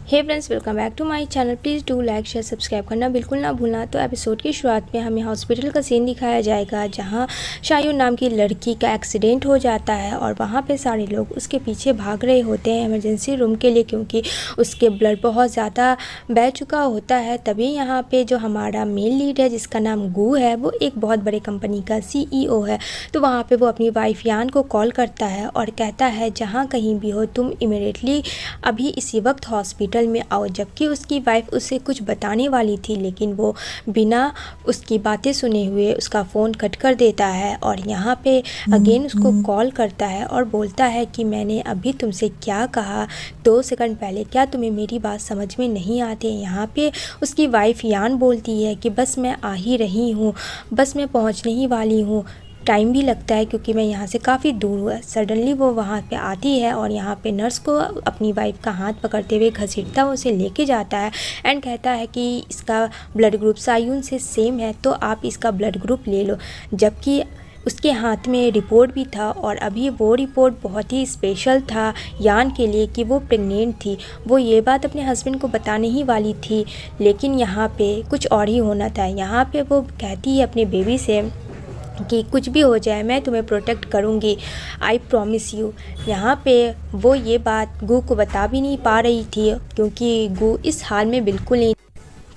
Hey friends, welcome back to my channel. Please do like share subscribe करना बिल्कुल ना भूलना। तो एपिसोड की शुरुआत में हमें हॉस्पिटल का सीन दिखाया जाएगा जहां शायून नाम की लड़की का एक्सीडेंट हो जाता है और वहां पे सारे लोग उसके पीछे भाग रहे होते हैं इमरजेंसी रूम के लिए, क्योंकि उसके ब्लड बहुत ज़्यादा बह चुका होता है। तभी यहाँ पे जो हमारा मेन लीड है जिसका नाम गू है, वो एक बहुत बड़े कंपनी का CEO है। तो वहाँ पर वो अपनी वाइफ यान को कॉल करता है और कहता है जहाँ कहीं भी हो तुम इमीडिएटली अभी इसी वक्त हॉस्पिटल में आओ। जबकि उसकी वाइफ उसे कुछ बताने वाली थी, लेकिन वो बिना उसकी बातें सुने हुए उसका फ़ोन कट कर देता है और यहाँ पे अगेन उसको कॉल करता है और बोलता है कि मैंने अभी तुमसे क्या कहा 2 सेकंड पहले, क्या तुम्हें मेरी बात समझ में नहीं आती? यहाँ पे उसकी वाइफ यान बोलती है कि बस मैं आ ही रही हूँ, बस मैं पहुँचने ही वाली हूँ, टाइम भी लगता है क्योंकि मैं यहाँ से काफ़ी दूर हूँ। सडनली वो वहाँ पे आती है और यहाँ पे नर्स को अपनी वाइफ का हाथ पकड़ते हुए घसीटता हुआ उसे लेके जाता है एंड कहता है कि इसका ब्लड ग्रुप सायून से सेम है, तो आप इसका ब्लड ग्रुप ले लो। जबकि उसके हाथ में रिपोर्ट भी था और अभी वो रिपोर्ट बहुत ही स्पेशल था यान के लिए कि वो प्रेग्नेंट थी। वो ये बात अपने हस्बैंड को बताने ही वाली थी, लेकिन यहाँ पे कुछ और ही होना था। यहाँ पे वो कहती है अपने बेबी से कि कुछ भी हो जाए मैं तुम्हें प्रोटेक्ट करूँगी, आई प्रॉमिस यू। यहाँ पे वो ये बात गू को बता भी नहीं पा रही थी क्योंकि गू इस हाल में बिल्कुल नहीं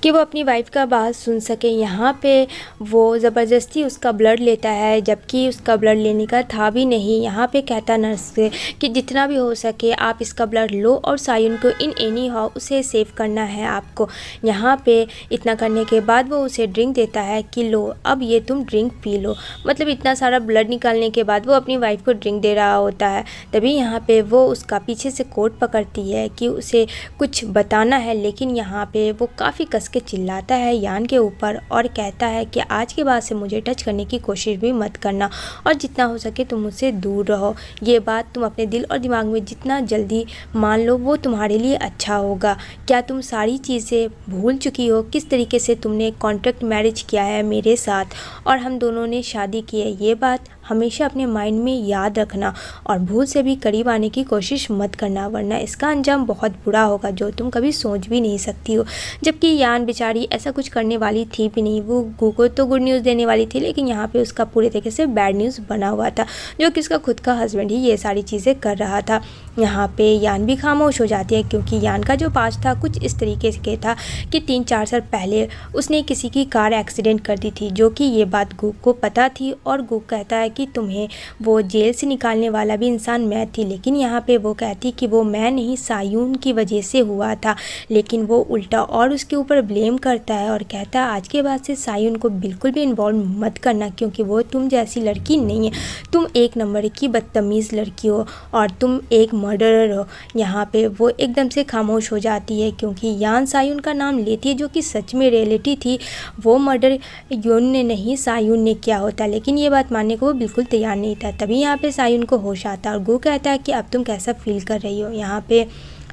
कि वो अपनी वाइफ का बात सुन सके। यहाँ पे वो ज़बरदस्ती उसका ब्लड लेता है जबकि उसका ब्लड लेने का था भी नहीं। यहाँ पे कहता नर्स से कि जितना भी हो सके आप इसका ब्लड लो और सायून को इन एनी हाउ उसे सेव करना है आपको। यहाँ पे इतना करने के बाद वो उसे ड्रिंक देता है कि लो अब ये तुम ड्रिंक पी लो। मतलब इतना सारा ब्लड निकालने के बाद वो अपनी वाइफ को ड्रिंक दे रहा होता है। तभी यहाँ पे वो उसका पीछे से कोट पकड़ती है कि उसे कुछ बताना है, लेकिन यहाँ पे वो काफ़ी कस के चिल्लाता है यान के ऊपर और कहता है कि आज के बाद से मुझे टच करने की कोशिश भी मत करना और जितना हो सके तुम मुझसे दूर रहो। ये बात तुम अपने दिल और दिमाग में जितना जल्दी मान लो वो तुम्हारे लिए अच्छा होगा। क्या तुम सारी चीज़ें भूल चुकी हो? किस तरीके से तुमने कॉन्ट्रैक्ट मैरिज किया है मेरे साथ और हम दोनों ने शादी की है? ये बात हमेशा अपने माइंड में याद रखना और भूल से भी करीब आने की कोशिश मत करना, वरना इसका अंजाम बहुत बुरा होगा जो तुम कभी सोच भी नहीं सकती हो। जबकि यान बेचारी ऐसा कुछ करने वाली थी भी नहीं, वो गू को तो गुड न्यूज़ देने वाली थी, लेकिन यहाँ पे उसका पूरे तरीके से बैड न्यूज़ बना हुआ था जो कि उसका खुद का हस्बैंड ही ये सारी चीज़ें कर रहा था। यहाँ पे यान भी खामोश हो जाती है क्योंकि यान का जो पास्ट था कुछ इस तरीके से था कि 3-4 साल पहले उसने किसी की कार एक्सीडेंट कर दी थी, जो कि ये बात गू को पता थी और गू कहता है कि तुम्हें वो जेल से निकालने वाला भी इंसान मैं थी। लेकिन यहाँ पे वो कहती कि वो मैं नहीं, सायून की वजह से हुआ था, लेकिन वो उल्टा और उसके ऊपर ब्लेम करता है और कहता है आज के बाद से सायून को बिल्कुल भी इन्वॉल्व मत करना क्योंकि वो तुम जैसी लड़की नहीं है। तुम एक नंबर की बदतमीज़ लड़की हो और तुम एक मर्डरर हो। यहाँ पे वो एकदम से खामोश हो जाती है क्योंकि यान सायून का नाम लेती है जो कि सच में रियलिटी थी। वो मर्डर योन ने नहीं सायून ने किया होता, लेकिन ये बात मानने को वो बिल्कुल तैयार नहीं था। तभी यहाँ पे सायून को होश आता है और गू कहता है कि अब तुम कैसा फील कर रही हो। यहाँ पे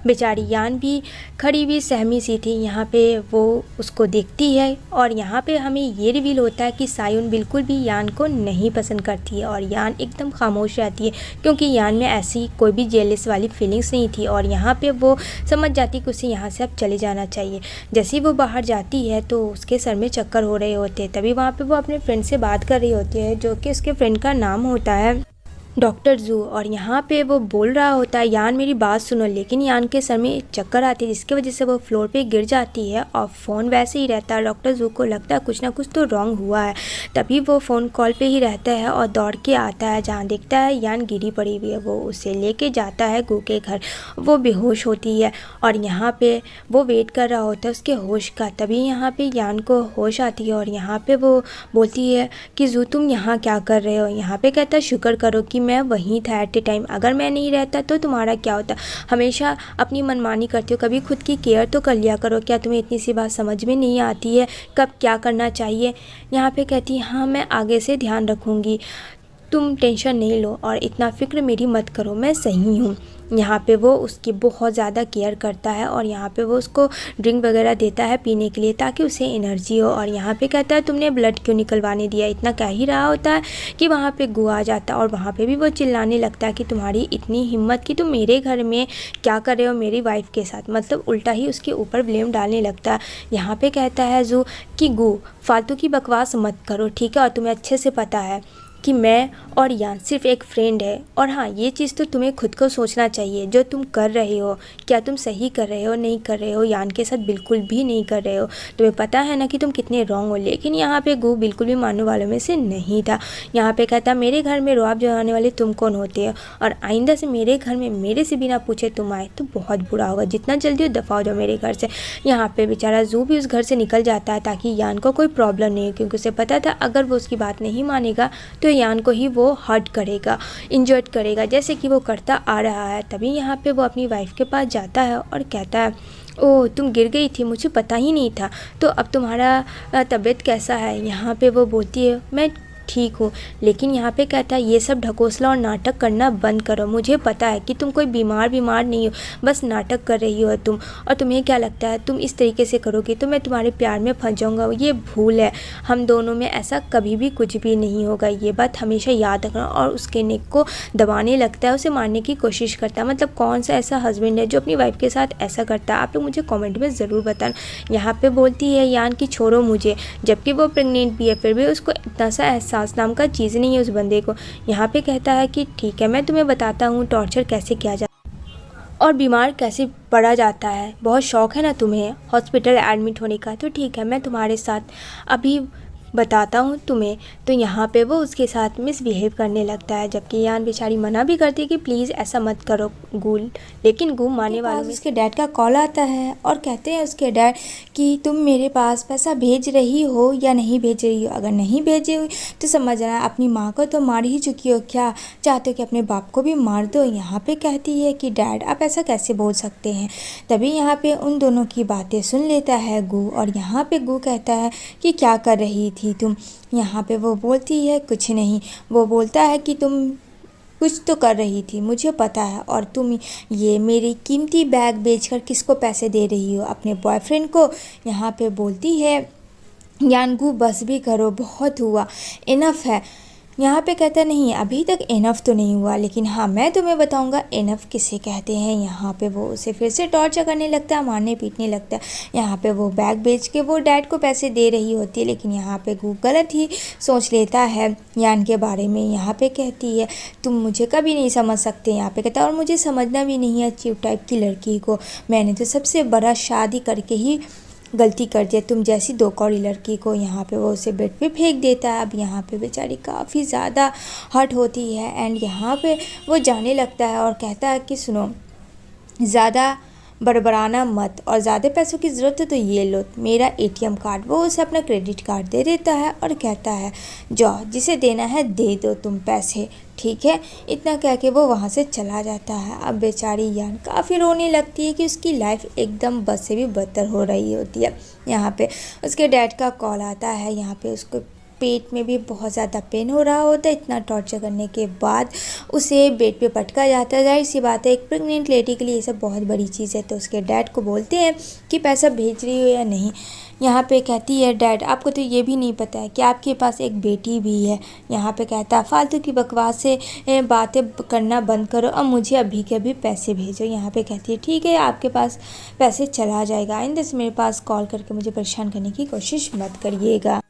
बेचारी यान भी खड़ी हुई सहमी सी थी। यहाँ पे वो उसको देखती है और यहाँ पे हमें ये रिवील होता है कि सायून बिल्कुल भी यान को नहीं पसंद करती है और यान एकदम खामोश रहती है क्योंकि यान में ऐसी कोई भी जेलस वाली फीलिंग्स नहीं थी और यहाँ पे वो समझ जाती कि उसे यहाँ से अब चले जाना चाहिए। जैसे ही वो बाहर जाती है तो उसके सर में चक्कर हो रहे होते हैं। तभी वहाँ पर वो अपने फ्रेंड से बात कर रही होती है जो कि उसके फ्रेंड का नाम होता है डॉक्टर जू और यहाँ पे वो बोल रहा होता है यान मेरी बात सुनो, लेकिन यान के सर में चक्कर आती है जिसकी वजह से वो फ्लोर पे गिर जाती है और फ़ोन वैसे ही रहता है। डॉक्टर जू को लगता है कुछ ना कुछ तो रॉन्ग हुआ है। तभी वो फ़ोन कॉल पे ही रहता है और दौड़ के आता है जहाँ देखता है यान गिरी पड़ी हुई है। वो उसे लेके जाता है गू के घर। वो बेहोश होती है और यहाँ पर वो वेट कर रहा होता है उसके होश का। तभी यहाँ पर यान को होश आती है और यहाँ पर वो बोलती है कि जू तुम यहाँ क्या कर रहे हो? यहाँ पर कहता है शुक्र करो कि मैं वहीं था एट ए टाइम, अगर मैं नहीं रहता तो तुम्हारा क्या होता? हमेशा अपनी मनमानी करते हो, कभी खुद की केयर तो कर लिया करो। क्या तुम्हें इतनी सी बात समझ में नहीं आती है कब क्या करना चाहिए? यहाँ पे कहती हाँ मैं आगे से ध्यान रखूँगी। तुम टेंशन नहीं लो और इतना फ़िक्र मेरी मत करो, मैं सही हूँ। यहाँ पे वो उसकी बहुत ज़्यादा केयर करता है और यहाँ पे वो उसको ड्रिंक वगैरह देता है पीने के लिए ताकि उसे एनर्जी हो। और यहाँ पे कहता है तुमने ब्लड क्यों निकलवाने दिया, इतना कह ही रहा होता है कि वहाँ पे गु आ जाता है और वहाँ पे भी वो चिल्लाने लगता है कि तुम्हारी इतनी हिम्मत कि तुम मेरे घर में क्या कर रहे हो मेरी वाइफ के साथ, मतलब उल्टा ही उसके ऊपर ब्लेम डालने लगता है। यहाँ पे कहता है जू कि गु फालतू की बकवास मत करो, ठीक है, और तुम्हें अच्छे से पता है कि मैं और यान सिर्फ एक फ्रेंड है। और हाँ, ये चीज़ तो तुम्हें खुद को सोचना चाहिए, जो तुम कर रहे हो क्या तुम सही कर रहे हो नहीं कर रहे हो, यान के साथ बिल्कुल भी नहीं कर रहे हो, तुम्हें पता है ना कि तुम कितने रॉन्ग हो। लेकिन यहाँ पे गु बिल्कुल भी मानने वालों में से नहीं था। यहाँ पे कहता मेरे घर में रुआब जमाने वाले तुम कौन होते हो, और आइंदा से मेरे घर में मेरे से बिना पूछे तुम आए तो बहुत बुरा होगा, जितना जल्दी हो दफ़ा हो जाओ मेरे घर से। यहाँ पे बेचारा जू भी उस घर से निकल जाता है ताकि यान को कोई प्रॉब्लम नहीं हो, क्योंकि उसे पता था अगर वो उसकी बात नहीं मानेगा तो यान को ही वो हर्ट करेगा, इंजर्ड करेगा, जैसे कि वो करता आ रहा है। तभी यहाँ पे वो अपनी वाइफ के पास जाता है और कहता है ओह तुम गिर गई थी, मुझे पता ही नहीं था, तो अब तुम्हारा तबीयत कैसा है। यहाँ पे वो बोलती है मैं ठीक हूँ। लेकिन यहाँ पे कहता है ये सब ढकोसला और नाटक करना बंद करो, मुझे पता है कि तुम कोई बीमार नहीं हो, बस नाटक कर रही हो तुम, और तुम्हें क्या लगता है तुम इस तरीके से करोगे तो मैं तुम्हारे प्यार में फंस जाऊँगा, ये भूल है, हम दोनों में ऐसा कभी भी कुछ भी नहीं होगा, ये बात हमेशा याद रखना। और उसके नेक को दबाने लगता है, उसे मारने की कोशिश करता है। मतलब कौन सा ऐसा हस्बैंड है जो अपनी वाइफ के साथ ऐसा करता है, आप लोग मुझे कॉमेंट में ज़रूर बताना। यहाँ पर बोलती है यान कि छोड़ो मुझे, जबकि वो प्रेग्नेंट भी है, फिर भी उसको इतना सा एहसास नाम का चीज़ नहीं है उस बंदे को। यहाँ पे कहता है कि ठीक है मैं तुम्हें बताता हूँ टॉर्चर कैसे किया जाता और बीमार कैसे पड़ा जाता है, बहुत शौक है ना तुम्हें हॉस्पिटल एडमिट होने का, तो ठीक है मैं तुम्हारे साथ अभी बताता हूँ तुम्हें। तो यहाँ पे वो उसके साथ मिसबिहेव करने लगता है, जबकि यान बेचारी मना भी करती है कि प्लीज़ ऐसा मत करो गुल। लेकिन गु मानने वालों में उसके डैड का कॉल आता है और कहते हैं उसके डैड कि तुम मेरे पास पैसा भेज रही हो या नहीं भेज रही हो, अगर नहीं भेजी हुई तो समझना अपनी माँ को तो मार ही चुकी हो, क्या चाहते हो कि अपने बाप को भी मार दो। यहाँ पे कहती है कि डैड आप ऐसा कैसे बोल सकते हैं। तभी यहाँ पे उन दोनों की बातें सुन लेता है गु, और यहाँ पे गु कहता है कि क्या कर रही थी तुम। यहाँ पे वो बोलती है कुछ नहीं, वो बोलता है कि तुम कुछ तो कर रही थी मुझे पता है, और तुम ये मेरी कीमती बैग बेचकर किसको पैसे दे रही हो, अपने बॉयफ्रेंड को। यहाँ पे बोलती है यानगू बस भी करो, बहुत हुआ, इनफ है। यहाँ पे कहता नहीं अभी तक इनफ तो नहीं हुआ, लेकिन हाँ मैं तुम्हें बताऊँगा इनफ किसे कहते हैं। यहाँ पे वो उसे फिर से टॉर्चर करने लगता है, मारने पीटने लगता है। यहाँ पे वो बैग बेच के वो डैड को पैसे दे रही होती है, लेकिन यहाँ पे वो गलत ही सोच लेता है यान के बारे में। यहाँ पे कहती है तुम मुझे कभी नहीं समझ सकते। यहाँ पे कहता है और मुझे समझना भी नहीं है चीप टाइप की लड़की को, मैंने तो सबसे बड़ा शादी करके ही गलती कर दिया तुम जैसी दो कौड़ी लड़की को। यहाँ पे वो उसे बेड पे फेंक देता है। अब यहाँ पे बेचारी काफ़ी ज़्यादा हर्ट होती है एंड यहाँ पे वो जाने लगता है और कहता है कि सुनो ज़्यादा बड़बड़ाना मत, और ज़्यादा पैसों की ज़रूरत है तो ये लो मेरा एटीएम कार्ड। वो उसे अपना क्रेडिट कार्ड दे देता है और कहता है जाओ जिसे देना है दे दो तुम पैसे, ठीक है। इतना कह के वो वहाँ से चला जाता है। अब बेचारी यान काफ़ी रोने लगती है कि उसकी लाइफ एकदम बस से भी बदतर हो रही होती है। यहाँ पे उसके डैड का कॉल आता है। यहाँ पे उसको पेट में भी बहुत ज़्यादा पेन हो रहा होता है। इतना टॉर्चर करने के बाद उसे बेड पे पटका जाता है। जाहिर सी बात है एक प्रेग्नेंट लेडी के लिए ये सब बहुत बड़ी चीज़ है। तो उसके डैड को बोलते हैं कि पैसा भेज रही हो या नहीं। यहाँ पे कहती है डैड आपको तो ये भी नहीं पता है कि आपके पास एक बेटी भी है। यहाँ पे कहता है फालतू की बकवास से बातें करना बंद करो और मुझे अभी के अभी पैसे भेजो। यहाँ पे कहती है ठीक है आपके पास पैसे चला जाएगा, आइंदा से मेरे पास कॉल करके मुझे परेशान करने की कोशिश मत करिएगा।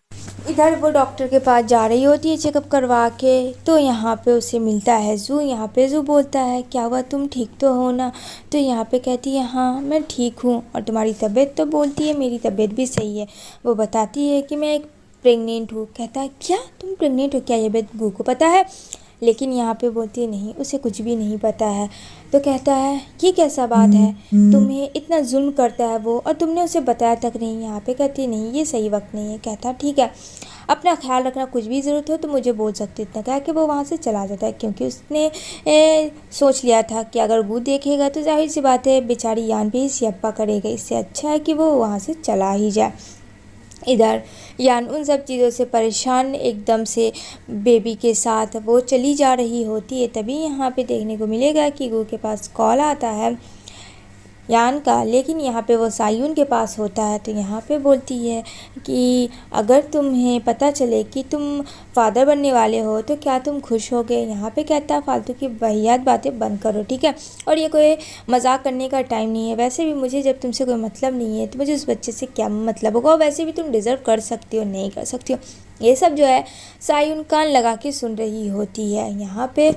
इधर वो डॉक्टर के पास जा रही होती है चेकअप करवा के, तो यहाँ पे उसे मिलता है जू। यहाँ पे जू बोलता है क्या हुआ तुम ठीक तो हो ना। तो यहाँ पे कहती है हाँ मैं ठीक हूँ, और तुम्हारी तबीयत। तो बोलती है मेरी तबीयत भी सही है। वो बताती है कि मैं एक प्रेग्नेंट हूँ। कहता है क्या तुम प्रेग्नेंट हो, क्या ये बात गू को पता है। लेकिन यहाँ पे बोलती है नहीं उसे कुछ भी नहीं पता है। तो कहता है ये कैसा बात है, तुम्हें इतना जुल्म करता है वो और तुमने उसे बताया तक नहीं। यहाँ पे कहती है नहीं ये सही वक्त नहीं है। कहता ठीक है अपना ख्याल रखना, कुछ भी ज़रूरत हो तो मुझे बोल सकते। इतना कह के वो वहाँ से चला जाता है, क्योंकि उसने सोच लिया था कि अगर वो देखेगा तो जाहिर सी बात है बेचारी यान भी सियप्पा करेगा। इससे अच्छा है कि वो वहाँ से चला ही जाए। इधर यान उन सब चीज़ों से परेशान एकदम से बेबी के साथ वो चली जा रही होती है। तभी यहाँ पे देखने को मिलेगा कि गू के पास कॉल आता है यान का, लेकिन यहाँ पे वो सायुन के पास होता है। तो यहाँ पे बोलती है कि अगर तुम्हें पता चले कि तुम फादर बनने वाले हो तो क्या तुम खुश होगे। यहाँ पे कहता है फालतू की वाहियात बातें बंद करो, ठीक है, और ये कोई मजाक करने का टाइम नहीं है। वैसे भी मुझे जब तुमसे कोई मतलब नहीं है तो मुझे उस बच्चे से क्या मतलब होगा, वैसे भी तुम डिज़र्व कर सकती हो, नहीं कर सकती हो। ये सब जो है सायुन कान लगा के सुन रही होती है। यहाँ पे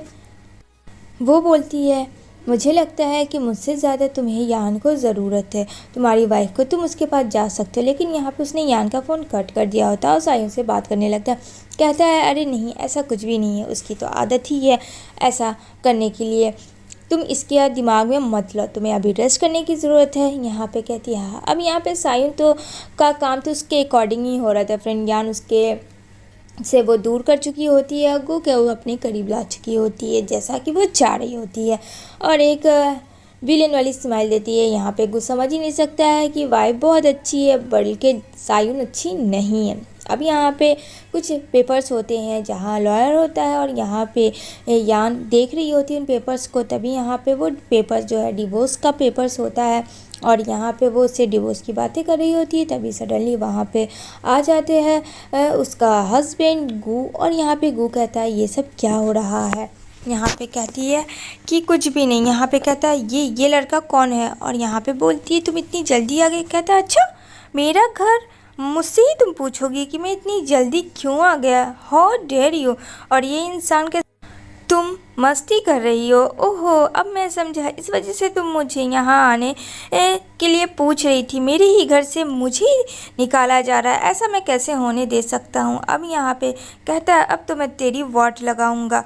वो बोलती है मुझे लगता है कि मुझसे ज़्यादा तुम्हें यान को ज़रूरत है, तुम्हारी वाइफ को, तुम उसके पास जा सकते हो। लेकिन यहाँ पे उसने यान का फ़ोन कट कर दिया होता है और सायुन से बात करने लगता है। कहता है अरे नहीं, ऐसा कुछ भी नहीं है, उसकी तो आदत ही है ऐसा करने के लिए, तुम इसके दिमाग में मत लो, तुम्हें अभी रेस्ट करने की ज़रूरत है। यहाँ पे कहती है हाँ। अब यहाँ पे सायुन तो का काम तो उसके अकॉर्डिंग ही हो रहा था फ्रेंड। यान उसके से वो दूर कर चुकी होती है, अग्गू के वो अपने करीब ला चुकी होती है जैसा कि वो चाह रही होती है, और एक विलेन वाली स्माइल देती है। यहाँ पे अग्गू समझ ही नहीं सकता है कि वाइफ बहुत अच्छी है बल्कि सायुन अच्छी नहीं है। अब यहाँ पे कुछ पेपर्स होते हैं जहाँ लॉयर होता है और यहाँ पे यान देख रही होती है उन पेपर्स को। तभी यहाँ पे वो पेपर्स जो है डिवोर्स का पेपर्स होता है और यहाँ पे वो उससे डिवोर्स की बातें कर रही होती है। तभी सडनली वहाँ पे आ जाते हैं उसका हस्बैंड गू, और यहाँ पे गू कहता है ये सब क्या हो रहा है। यहाँ पे कहती है कि कुछ भी नहीं। यहाँ पे कहता है ये लड़का कौन है, और यहाँ पे बोलती है तुम इतनी जल्दी आ गई। कहता है अच्छा मेरा घर, मुझसे ही तुम पूछोगी कि मैं इतनी जल्दी क्यों आ गया, हाउ डेयर यू, और ये इंसान के तुम मस्ती कर रही हो। ओहो अब मैं समझा, इस वजह से तुम मुझे यहाँ आने के लिए पूछ रही थी। मेरे ही घर से मुझे ही निकाला जा रहा है, ऐसा मैं कैसे होने दे सकता हूँ। अब यहाँ पे कहता है अब तो मैं तेरी वाट लगाऊंगा।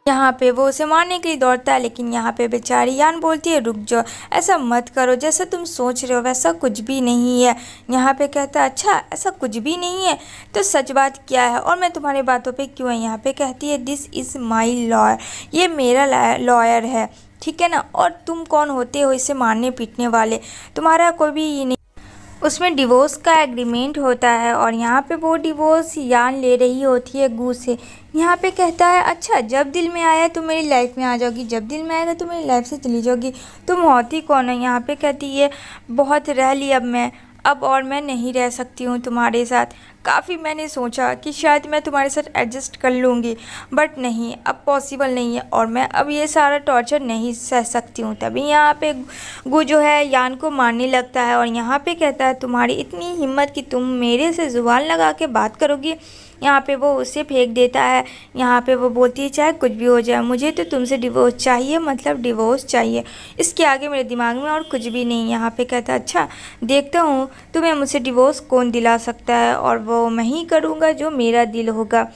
यहाँ पे वो उसे मारने के लिए दौड़ता है, लेकिन यहाँ पे बेचारी यान बोलती है रुक जाओ, ऐसा मत करो, जैसा तुम सोच रहे हो वैसा कुछ भी नहीं है। यहाँ पे कहता है अच्छा ऐसा कुछ भी नहीं है तो सच बात क्या है, और मैं तुम्हारी बातों पे क्यों है। यहाँ पे कहती है दिस इज़ माई लॉयर, ये मेरा लॉयर है, ठीक है ना, और तुम कौन होते हो इसे मारने पीटने वाले, तुम्हारा कोई भी नहीं। उसमें डिवोर्स का एग्रीमेंट होता है और यहाँ पे वो डिवोर्स यान ले रही होती है गू से। यहाँ पे कहता है अच्छा जब दिल में आया तुम मेरी लाइफ में आ जाओगी, जब दिल में आएगा तुम मेरी लाइफ से चली जाओगी, तुम होती कौन है। यहाँ पे कहती है बहुत रह ली अब और मैं नहीं रह सकती हूँ तुम्हारे साथ। काफ़ी मैंने सोचा कि शायद मैं तुम्हारे साथ एडजस्ट कर लूँगी, बट नहीं, अब पॉसिबल नहीं है और मैं अब ये सारा टॉर्चर नहीं सह सकती हूँ। तभी यहाँ पे गू जो है यान को मारने लगता है और यहाँ पे कहता है तुम्हारी इतनी हिम्मत कि तुम मेरे से ज़ुबान लगा के बात करोगी। यहाँ पे वो उसे फेंक देता है। यहाँ पे वो बोलती है चाहे कुछ भी हो जाए मुझे तो तुमसे डिवोर्स चाहिए, मतलब डिवोर्स चाहिए, इसके आगे मेरे दिमाग में और कुछ भी नहीं। यहाँ पे कहता है अच्छा देखता हूँ तुम्हें मुझसे डिवोर्स कौन दिला सकता है, और वो मैं ही करूँगा जो मेरा दिल होगा,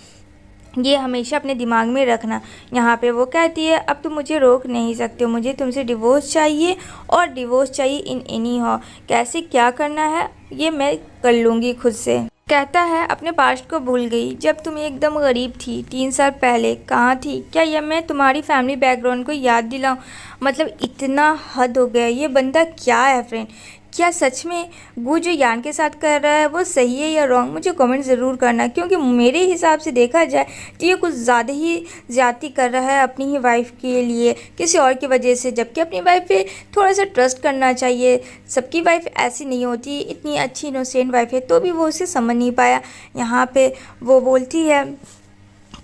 ये हमेशा अपने दिमाग में रखना। यहाँ पे वो कहती है अब तुम मुझे रोक नहीं सकते हो, मुझे तुमसे डिवोर्स चाहिए और डिवोर्स चाहिए इन एनी हाउ, कैसे क्या करना है ये मैं कर लूँगी खुद से। कहता है अपने पास्ट को भूल गई, जब तुम एकदम गरीब थी 3 साल पहले कहाँ थी, क्या ये मैं तुम्हारी फैमिली बैकग्राउंड को याद दिलाऊं। मतलब इतना हद हो गया, ये बंदा क्या है फ्रेंड। क्या सच में वो जो यान के साथ कर रहा है वो सही है या रॉन्ग, मुझे कमेंट ज़रूर करना, क्योंकि मेरे हिसाब से देखा जाए तो ये कुछ ज़्यादा ही ज़्यादती कर रहा है अपनी ही वाइफ के लिए किसी और की वजह से, जबकि अपनी वाइफ पे थोड़ा सा ट्रस्ट करना चाहिए। सबकी वाइफ ऐसी नहीं होती, इतनी अच्छी इनोसेंट वाइफ है तो भी वो उसे समझ नहीं पाया। यहाँ पे वो बोलती है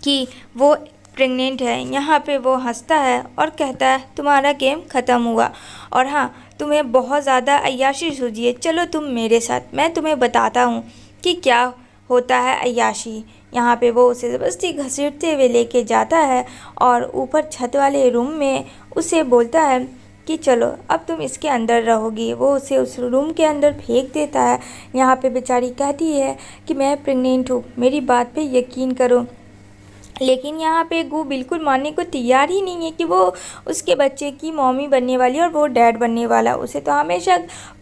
कि वो प्रेग्नेंट है। यहाँ पे वो हंसता है और कहता है तुम्हारा गेम ख़त्म हुआ, और हाँ तुम्हें बहुत ज़्यादा अय्याशी सूझी है, चलो तुम मेरे साथ, मैं तुम्हें बताता हूँ कि क्या होता है अय्याशी। यहाँ पे वो उसे ज़बरदस्ती घसीटते हुए लेके जाता है और ऊपर छत वाले रूम में उसे बोलता है कि चलो अब तुम इसके अंदर रहोगी। वो उसे उस रूम के अंदर फेंक देता है। यहाँ पे बेचारी कहती है कि मैं प्रेग्नेंट हूँ, मेरी बात पे यकीन करो, लेकिन यहाँ पे गू बिल्कुल मानने को तैयार ही नहीं है कि वो उसके बच्चे की मम्मी बनने वाली है और वो डैड बनने वाला। उसे तो हमेशा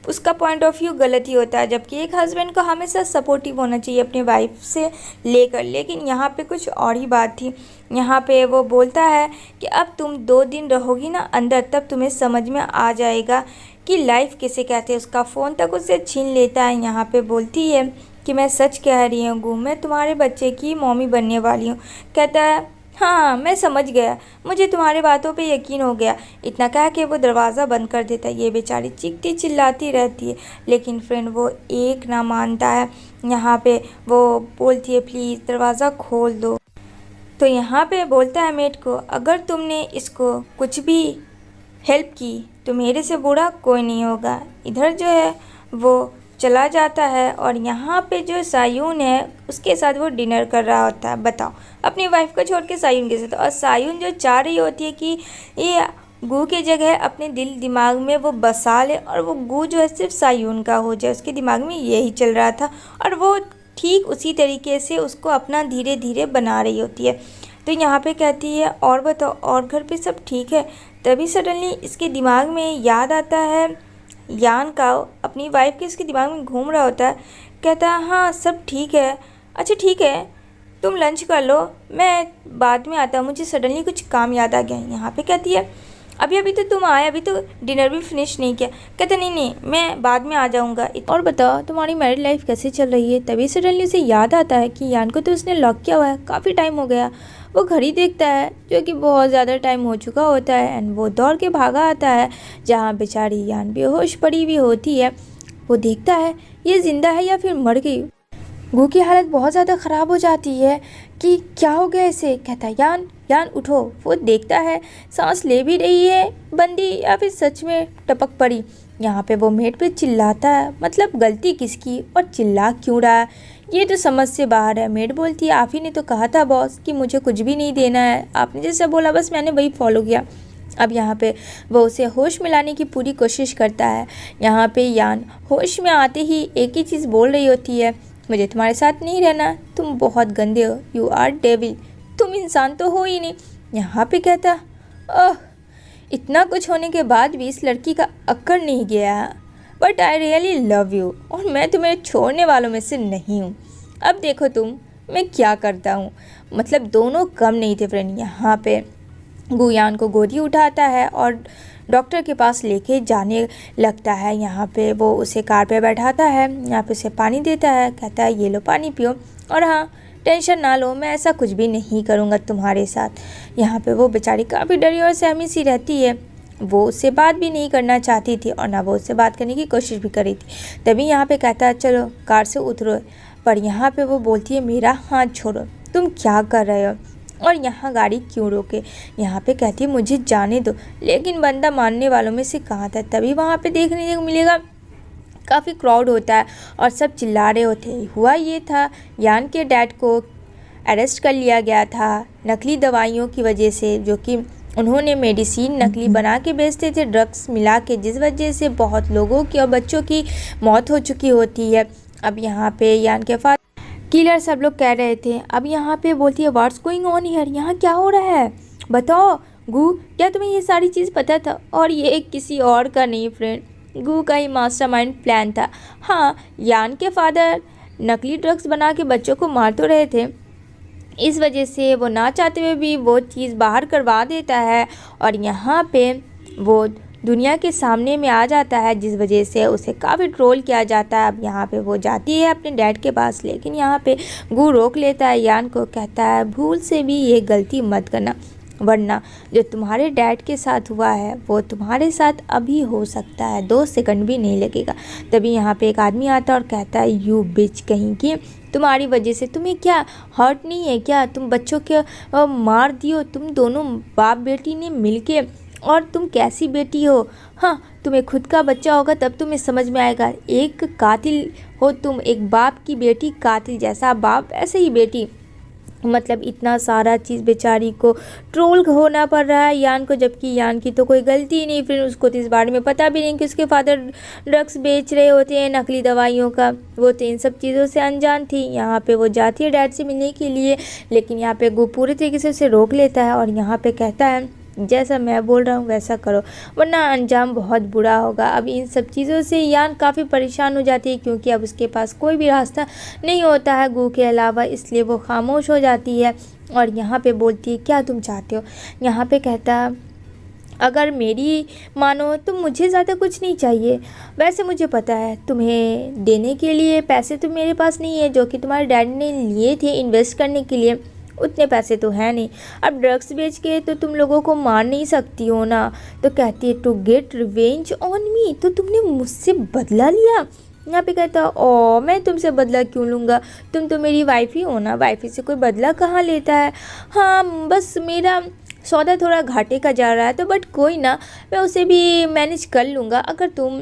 उसका पॉइंट ऑफ व्यू गलत ही होता है, जबकि एक हस्बैंड को हमेशा सपोर्टिव होना चाहिए अपने वाइफ से लेकर, लेकिन यहाँ पे कुछ और ही बात थी। यहाँ पे वो बोलता है कि अब तुम 2 दिन रहोगी ना अंदर, तब तुम्हें समझ में आ जाएगा कि लाइफ किसे कहते हैं। उसका फ़ोन तक उससे छीन लेता है। यहाँ पे बोलती है कि मैं सच कह रही हूँ गू, मैं तुम्हारे बच्चे की मम्मी बनने वाली हूँ। कहता है हाँ मैं समझ गया, मुझे तुम्हारे बातों पे यकीन हो गया। इतना कह के वो दरवाज़ा बंद कर देता है। ये बेचारी चीखती चिल्लाती रहती है, लेकिन फ्रेंड वो एक ना मानता है। यहाँ पे वो बोलती है प्लीज़ दरवाज़ा खोल दो। तो यहाँ पे बोलता है मेड को, अगर तुमने इसको कुछ भी हेल्प की तो मेरे से बुरा कोई नहीं होगा। इधर जो है वो चला जाता है और यहाँ पे जो सायून है उसके साथ वो डिनर कर रहा होता है। बताओ, अपनी वाइफ को छोड़ के सायून के साथ। और सायून जो चाह रही होती है कि ये गू की जगह अपने दिल दिमाग में वो बसा ले और वो गू जो है सिर्फ सायून का हो जाए। उसके दिमाग में यही चल रहा था और वो ठीक उसी तरीके से उसको अपना धीरे धीरे बना रही होती है। तो यहाँ पे कहती है और बताओ और घर पे सब ठीक है। तभी सडनली इसके दिमाग में याद आता है यान का, अपनी वाइफ के इसके दिमाग में घूम रहा होता है। कहता है हाँ सब ठीक है, अच्छा ठीक है तुम लंच कर लो, मैं बाद में आता हूँ, मुझे सडनली कुछ काम याद आ गया। यहाँ पे कहती है अभी अभी तो तुम आए, अभी तो डिनर भी फिनिश नहीं किया। कहते नहीं नहीं मैं बाद में आ जाऊँगा। और बताओ तुम्हारी मैरिड लाइफ कैसे चल रही है। तभी सडनली उसे याद आता है कि यान को तो उसने लॉक किया हुआ है, काफ़ी टाइम हो गया। वो घड़ी देखता है जो कि बहुत ज़्यादा टाइम हो चुका होता है एंड वो दौड़ के भागा आता है जहाँ बेचारी यान बेहोश पड़ी हुई होती है। वो देखता है ये ज़िंदा है या फिर मर गई। गू की हालत बहुत ज़्यादा ख़राब हो जाती है कि क्या हो गया इसे। कहता है यान यान उठो। वो देखता है सांस ले भी रही है बंदी या फिर सच में टपक पड़ी। यहाँ पे वो मेड पे चिल्लाता है, मतलब गलती किसकी और चिल्ला क्यों रहा है, ये तो समझ से बाहर है। मेड बोलती है आप ही ने तो कहा था बॉस कि मुझे कुछ भी नहीं देना है, आपने जैसा बोला बस मैंने वही फॉलो किया। अब यहाँ पे वो उसे होश में लाने की पूरी कोशिश करता है। यहाँ पे यान होश में आते ही एक ही चीज़ बोल रही होती है, मुझे तुम्हारे साथ नहीं रहना, तुम बहुत गंदे हो, यू आर डेविल, तुम इंसान तो हो ही नहीं। यहाँ पे कहता ओह इतना कुछ होने के बाद भी इस लड़की का अक्कड़ नहीं गया, but I really love you और मैं तुम्हें छोड़ने वालों में से नहीं हूँ। अब देखो तुम मैं क्या करता हूँ। मतलब दोनों कम नहीं थे फ्रेंड। यहाँ पे गू यान को गोदी उठाता है और डॉक्टर के पास लेके जाने लगता है। यहाँ पे वो उसे कार पे बैठाता है, यहाँ पे उसे पानी देता है, कहता है ये लो पानी पियो और हाँ टेंशन ना लो, मैं ऐसा कुछ भी नहीं करूँगा तुम्हारे साथ। यहाँ पे वो बेचारी काफ़ी डरी और सहमी सी रहती है। वो उससे बात भी नहीं करना चाहती थी और ना वो उससे बात करने की कोशिश भी करी थी। तभी यहाँ पे कहता है चलो कार से उतरो, पर यहाँ पे वो बोलती है मेरा हाथ छोड़ो, तुम क्या कर रहे हो और यहाँ गाड़ी क्यों रोके। यहाँ पे कहती है मुझे जाने दो, लेकिन बंदा मानने वालों में से कहाँ था। तभी वहाँ पे देखने को मिलेगा काफ़ी क्राउड होता है और सब चिल्ला रहे होते हैं। हुआ ये था यान के डैड को अरेस्ट कर लिया गया था नकली दवाइयों की वजह से, जो कि उन्होंने मेडिसिन नकली बना के बेचते थे ड्रग्स मिला के, जिस वजह से बहुत लोगों की और बच्चों की मौत हो चुकी होती है। अब यहाँ पे यान के फादर किलर सब लोग कह रहे थे। अब यहाँ पे बोलती है व्हाट्स गोइंग ऑन हियर, यहाँ क्या हो रहा है बताओ गू, क्या तुम्हें ये सारी चीज़ पता था। और ये किसी और का नहीं फ्रेंड, गू का ही मास्टरमाइंड प्लान था। हाँ यान के फादर नकली ड्रग्स बना के बच्चों को मार तो रहे थे, इस वजह से वो ना चाहते हुए भी वो चीज़ बाहर करवा देता है और यहाँ पे वो दुनिया के सामने में आ जाता है, जिस वजह से उसे काफ़ी ट्रोल किया जाता है। अब यहाँ पे वो जाती है अपने डैड के पास, लेकिन यहाँ पे गू रोक लेता है यान को। कहता है भूल से भी ये गलती मत करना, वरना जो तुम्हारे डैड के साथ हुआ है वो तुम्हारे साथ अभी हो सकता है, 2 सेकंड भी नहीं लगेगा। तभी यहाँ पे एक आदमी आता है और कहता है यू बिच कहीं की, तुम्हारी वजह से तुम्हें क्या हर्ट नहीं है क्या, तुम बच्चों के मार दियो, तुम दोनों बाप बेटी ने मिलके, और तुम कैसी बेटी हो। हाँ तुम्हें खुद का बच्चा होगा तब तुम्हें समझ में आएगा, एक कातिल हो तुम, एक बाप की बेटी कातिल, जैसा बाप ऐसे ही बेटी। मतलब इतना सारा चीज़ बेचारी को ट्रोल होना पड़ रहा है यान को, जबकि यान की तो कोई गलती ही नहीं। फिर उसको तो इस बारे में पता भी नहीं कि उसके फादर ड्रग्स बेच रहे होते हैं नकली दवाइयों का, वो तो इन सब चीज़ों से अनजान थी। यहाँ पे वो जाती है डैड से मिलने के लिए, लेकिन यहाँ पे गू पूरे तरीके से उसे रोक लेता है और यहाँ पे कहता है जैसा मैं बोल रहा हूँ वैसा करो, वरना अंजाम बहुत बुरा होगा। अब इन सब चीज़ों से यान काफ़ी परेशान हो जाती है, क्योंकि अब उसके पास कोई भी रास्ता नहीं होता है गू के अलावा, इसलिए वो खामोश हो जाती है और यहाँ पे बोलती है क्या तुम चाहते हो। यहाँ पे कहता अगर मेरी मानो तो मुझे ज़्यादा कुछ नहीं चाहिए। वैसे मुझे पता है तुम्हें देने के लिए पैसे तो मेरे पास नहीं है, जो कि तुम्हारे डैडी ने लिए थे इन्वेस्ट करने के लिए, उतने पैसे तो है नहीं। अब ड्रग्स बेच के तो तुम लोगों को मार नहीं सकती हो ना। तो कहती है to get revenge on me, तो तुमने मुझसे बदला लिया। यहाँ पे कहता ओ मैं तुमसे बदला क्यों लूँगा, तुम तो मेरी वाइफ ही हो ना, वाइफ से कोई बदला कहाँ लेता है। हाँ बस मेरा सौदा थोड़ा घाटे का जा रहा है, तो बट कोई ना, मैं उसे भी मैनेज कर लूँगा अगर तुम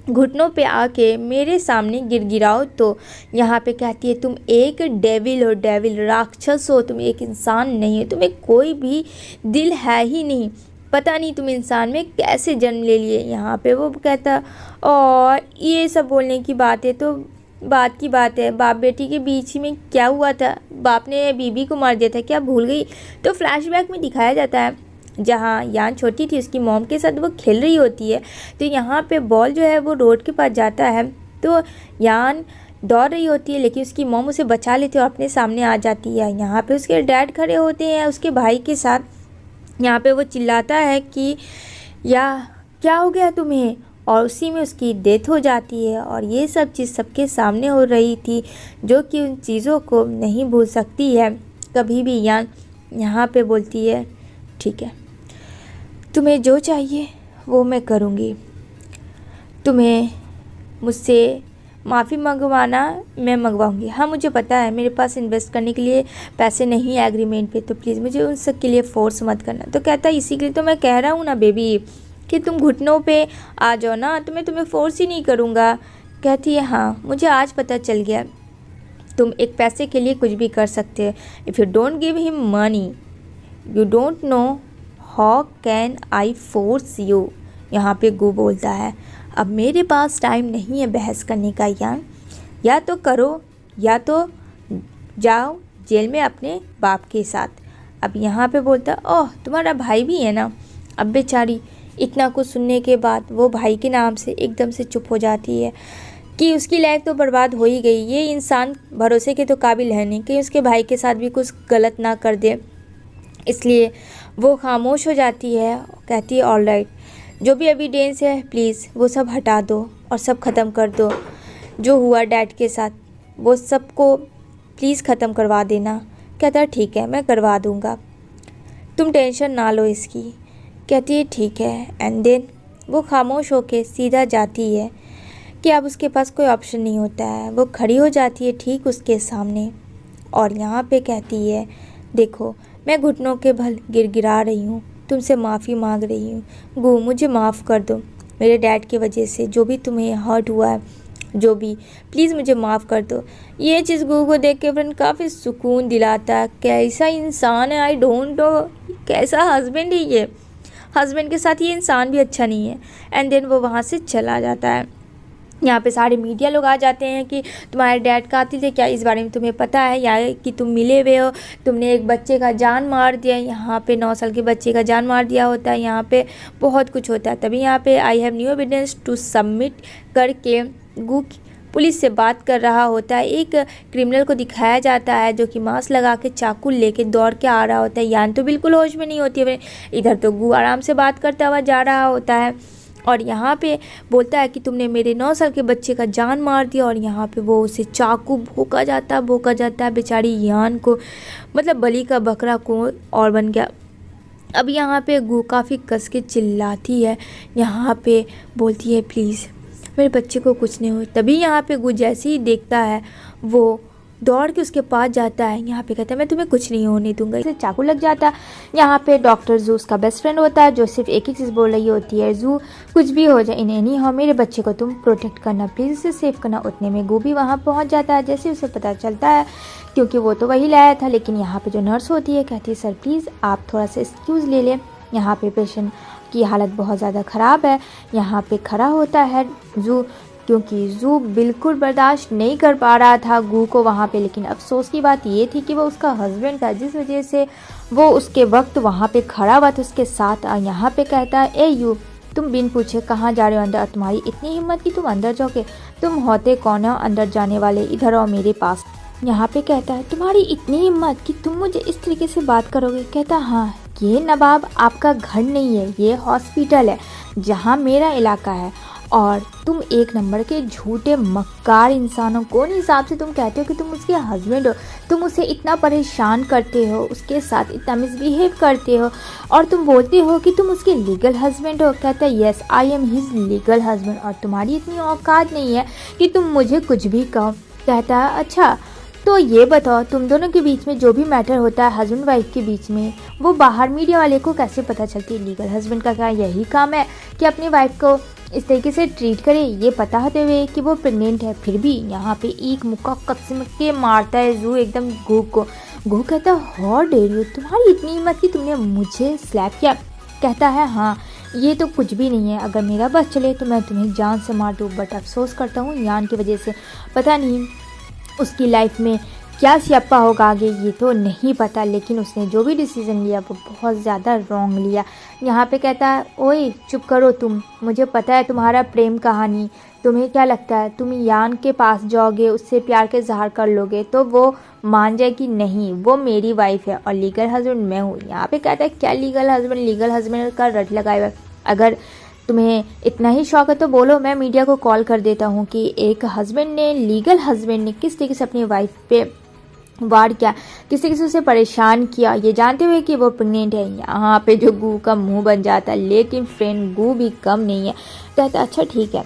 घुटनों पे आके मेरे सामने गिड़गिड़ाओ तो। यहाँ पे कहती है तुम एक डेविल हो, डेविल राक्षस हो, तुम एक इंसान नहीं हो, तुम्हें कोई भी दिल है ही नहीं, पता नहीं तुम इंसान में कैसे जन्म ले लिए। यहाँ पे वो कहता और ये सब बोलने की बात है तो बात की बात है, बाप बेटी के बीच में क्या हुआ था, बाप ने बीबी को मार दिया था क्या, भूल गई। तो फ्लैशबैक में दिखाया जाता है जहाँ यान छोटी थी उसकी मॉम के साथ वो खेल रही होती है, तो यहाँ पे बॉल जो है वो रोड के पास जाता है, तो यान दौड़ रही होती है लेकिन उसकी मॉम उसे बचा लेती है और अपने सामने आ जाती है। यहाँ पे उसके डैड खड़े होते हैं उसके भाई के साथ। यहाँ पे वो चिल्लाता है कि या क्या हो गया तुम्हें, और उसी में उसकी डेथ हो जाती है। और ये सब चीज़ सबके सामने हो रही थी, जो कि उन चीज़ों को नहीं भूल सकती है कभी भी। यान यहाँ पे बोलती है ठीक है, तुम्हें जो चाहिए वो मैं करूँगी, तुम्हें मुझसे माफ़ी मंगवाना मैं मंगवाऊँगी। हाँ मुझे पता है मेरे पास इन्वेस्ट करने के लिए पैसे नहीं है एग्रीमेंट पे, तो प्लीज़ मुझे उन सब के लिए फ़ोर्स मत करना। तो कहता है इसी के लिए तो मैं कह रहा हूँ ना बेबी कि तुम घुटनों पे आ जाओ ना, तो मैं तुम्हें फ़ोर्स ही नहीं करूँगा। कहती है हाँ मुझे आज पता चल गया, तुम एक पैसे के लिए कुछ भी कर सकते हैं। If you don't give him money you don't know how can I force you. यहाँ पे गु बोलता है अब मेरे पास टाइम नहीं है बहस करने का यान, या तो करो या तो जाओ जेल में अपने बाप के साथ। अब यहाँ पे बोलता ओह तुम्हारा भाई भी है ना। अब बेचारी इतना कुछ सुनने के बाद वो भाई के नाम से एकदम से चुप हो जाती है कि उसकी लाइफ तो बर्बाद हो ही गई, ये इंसान भरोसे के तो काबिल है नहीं कि उसके भाई के साथ भी कुछ गलत ना कर दे। इसलिए वो खामोश हो जाती है, कहती है ऑल राइट, जो भी एविडेंस है प्लीज़ वो सब हटा दो और सब ख़त्म कर दो, जो हुआ डैड के साथ वो सबको प्लीज़ ख़त्म करवा देना। कहता है ठीक है मैं करवा दूँगा, तुम टेंशन ना लो इसकी। कहती है ठीक है। एंड देन वो खामोश होके सीधा जाती है कि अब उसके पास कोई ऑप्शन नहीं होता है। वो खड़ी हो जाती है ठीक उसके सामने और यहाँ पे कहती है देखो मैं घुटनों के बल गिड़गिड़ा रही हूँ, तुमसे माफ़ी मांग रही हूँ, गु मुझे माफ़ कर दो, मेरे डैड की वजह से जो भी तुम्हें हर्ट हुआ है जो भी, प्लीज़ मुझे माफ़ कर दो। ये चीज़ गु को देख के फ्रेंड काफ़ी सुकून दिलाता है। कैसा इंसान है, आई डोंट नो कैसा हस्बैंड है ये, हस्बैंड के साथ ये इंसान भी अच्छा नहीं है। एंड देन वो वहाँ से चला जाता है। यहाँ पे सारे मीडिया लोग आ जाते हैं कि तुम्हारे डैड कातिल थे क्या, इस बारे में तुम्हें पता है या कि तुम मिले हुए हो, तुमने एक बच्चे का जान मार दिया। यहाँ पे 9 साल के बच्चे का जान मार दिया होता है, यहाँ पे बहुत कुछ होता है। तभी यहाँ पे I have new evidence to submit करके गु पुलिस से बात कर रहा होता है। एक क्रिमिनल को दिखाया जाता है जो कि मास्क लगा के चाकू लेके दौड़ के आ रहा होता है। यान तो बिल्कुल होश में नहीं होती है, इधर तो गु आराम से बात करता हुआ जा रहा होता है और यहाँ पे बोलता है कि तुमने मेरे 9 साल के बच्चे का जान मार दिया। और यहाँ पे वो उसे चाकू भोंका जाता है बेचारी यान को, मतलब बलि का बकरा को और बन गया। अब यहाँ पे गु काफ़ी कस के चिल्लाती है, यहाँ पे बोलती है प्लीज़ मेरे बच्चे को कुछ नहीं हो। तभी यहाँ पे गु जैसे ही देखता है वो दौड़ के उसके पास जाता है। यहाँ पे कहता है मैं तुम्हें कुछ नहीं होने दूंगा, इसे चाकू लग जाता है। यहाँ पे डॉक्टर जू उसका बेस्ट फ्रेंड होता है जो सिर्फ एक ही चीज़ बोल रही होती है, जू कुछ भी हो जाए इन एनी हाउ मेरे बच्चे को तुम प्रोटेक्ट करना, प्लीज़ उसे सेव करना। उतने में गु भी वहाँ पहुँच जाता है। जैसे उसे पता चलता है क्योंकि वो तो वही लाया था, लेकिन यहाँ पर जो नर्स होती है कहती है सर प्लीज़ आप थोड़ा सा एक्सक्यूज़ ले लें, यहाँ पे पेशेंट की हालत बहुत ज़्यादा ख़राब है। यहाँ पे खड़ा होता है जू, क्योंकि जू बिल्कुल बर्दाश्त नहीं कर पा रहा था गु को वहाँ पे। लेकिन अफसोस की बात ये थी कि वो उसका हस्बैंड था, जिस वजह से वो उसके वक्त वहाँ पे खड़ा हुआ था उसके साथ। यहाँ पे कहता है ए यू तुम बिन पूछे कहाँ जा रहे हो अंदर, और तुम्हारी इतनी हिम्मत कि तुम अंदर जाओगे, तुम होते कौन हो अंदर जाने वाले, इधर आओ मेरे पास। यहाँ पे कहता है तुम्हारी इतनी हिम्मत कि तुम मुझे इस तरीके से बात करोगे। कहता हाँ ये नवाब आपका घर नहीं है, ये हॉस्पिटल है जहाँ मेरा इलाका है, और तुम एक नंबर के झूठे मक्कार इंसानों कौन हिसाब से तुम कहते हो कि तुम उसके हस्बैंड हो। तुम उसे इतना परेशान करते हो, उसके साथ इतना मिसबिहेव करते हो, और तुम बोलते हो कि तुम उसके लीगल हस्बैंड हो। कहता है yes I am his legal husband, और तुम्हारी इतनी औकात नहीं है कि तुम मुझे कुछ भी कहो। कहता है अच्छा तो ये बताओ, तुम दोनों के बीच में जो भी मैटर होता है हस्बैंड वाइफ के बीच में, वो बाहर मीडिया वाले को कैसे पता चलती है। लीगल हस्बैंड का क्या यही काम है कि अपनी वाइफ को इस तरीके से ट्रीट करे, ये पता होते हुए कि वो प्रेग्नेंट है, फिर भी यहाँ पे एक मुक्का कसम के मारता है जू एकदम गू को। गू कहता है हॉर डेयर यू, तुम्हारी इतनी हिम्मत कि तुमने मुझे स्लैप किया। कहता है हाँ ये तो कुछ भी नहीं है, अगर मेरा बस चले तो मैं तुम्हें जान से मार दूँ, बट अफसोस करता हूँ यान की वजह से पता नहीं उसकी लाइफ में क्या स्यापा होगा आगे, ये तो नहीं पता, लेकिन उसने जो भी डिसीज़न लिया वो बहुत ज़्यादा रॉन्ग लिया। यहाँ पे कहता है ओए चुप करो तुम, मुझे पता है तुम्हारा प्रेम कहानी, तुम्हें क्या लगता है तुम यान के पास जाओगे, उससे प्यार के इज़हार कर लोगे तो वो मान जाए कि नहीं वो मेरी वाइफ है और लीगल हस्बैंड मैं हूँ। यहाँ पे कहता है क्या लीगल हस्बैंड का रट लगाए हुआ, अगर तुम्हें इतना ही शौक है तो बोलो, मैं मीडिया को कॉल कर देता हूँ कि एक हस्बैंड ने, लीगल हस्बैंड ने किस तरीके से अपनी वाइफ पे वार किया, किस तरीके से उसे परेशान किया, ये जानते हुए कि वो प्रेग्नेंट है। यहाँ पे जो गू का मुंह बन जाता है, लेकिन फ्रेंड गू भी कम नहीं है। कहता अच्छा ठीक है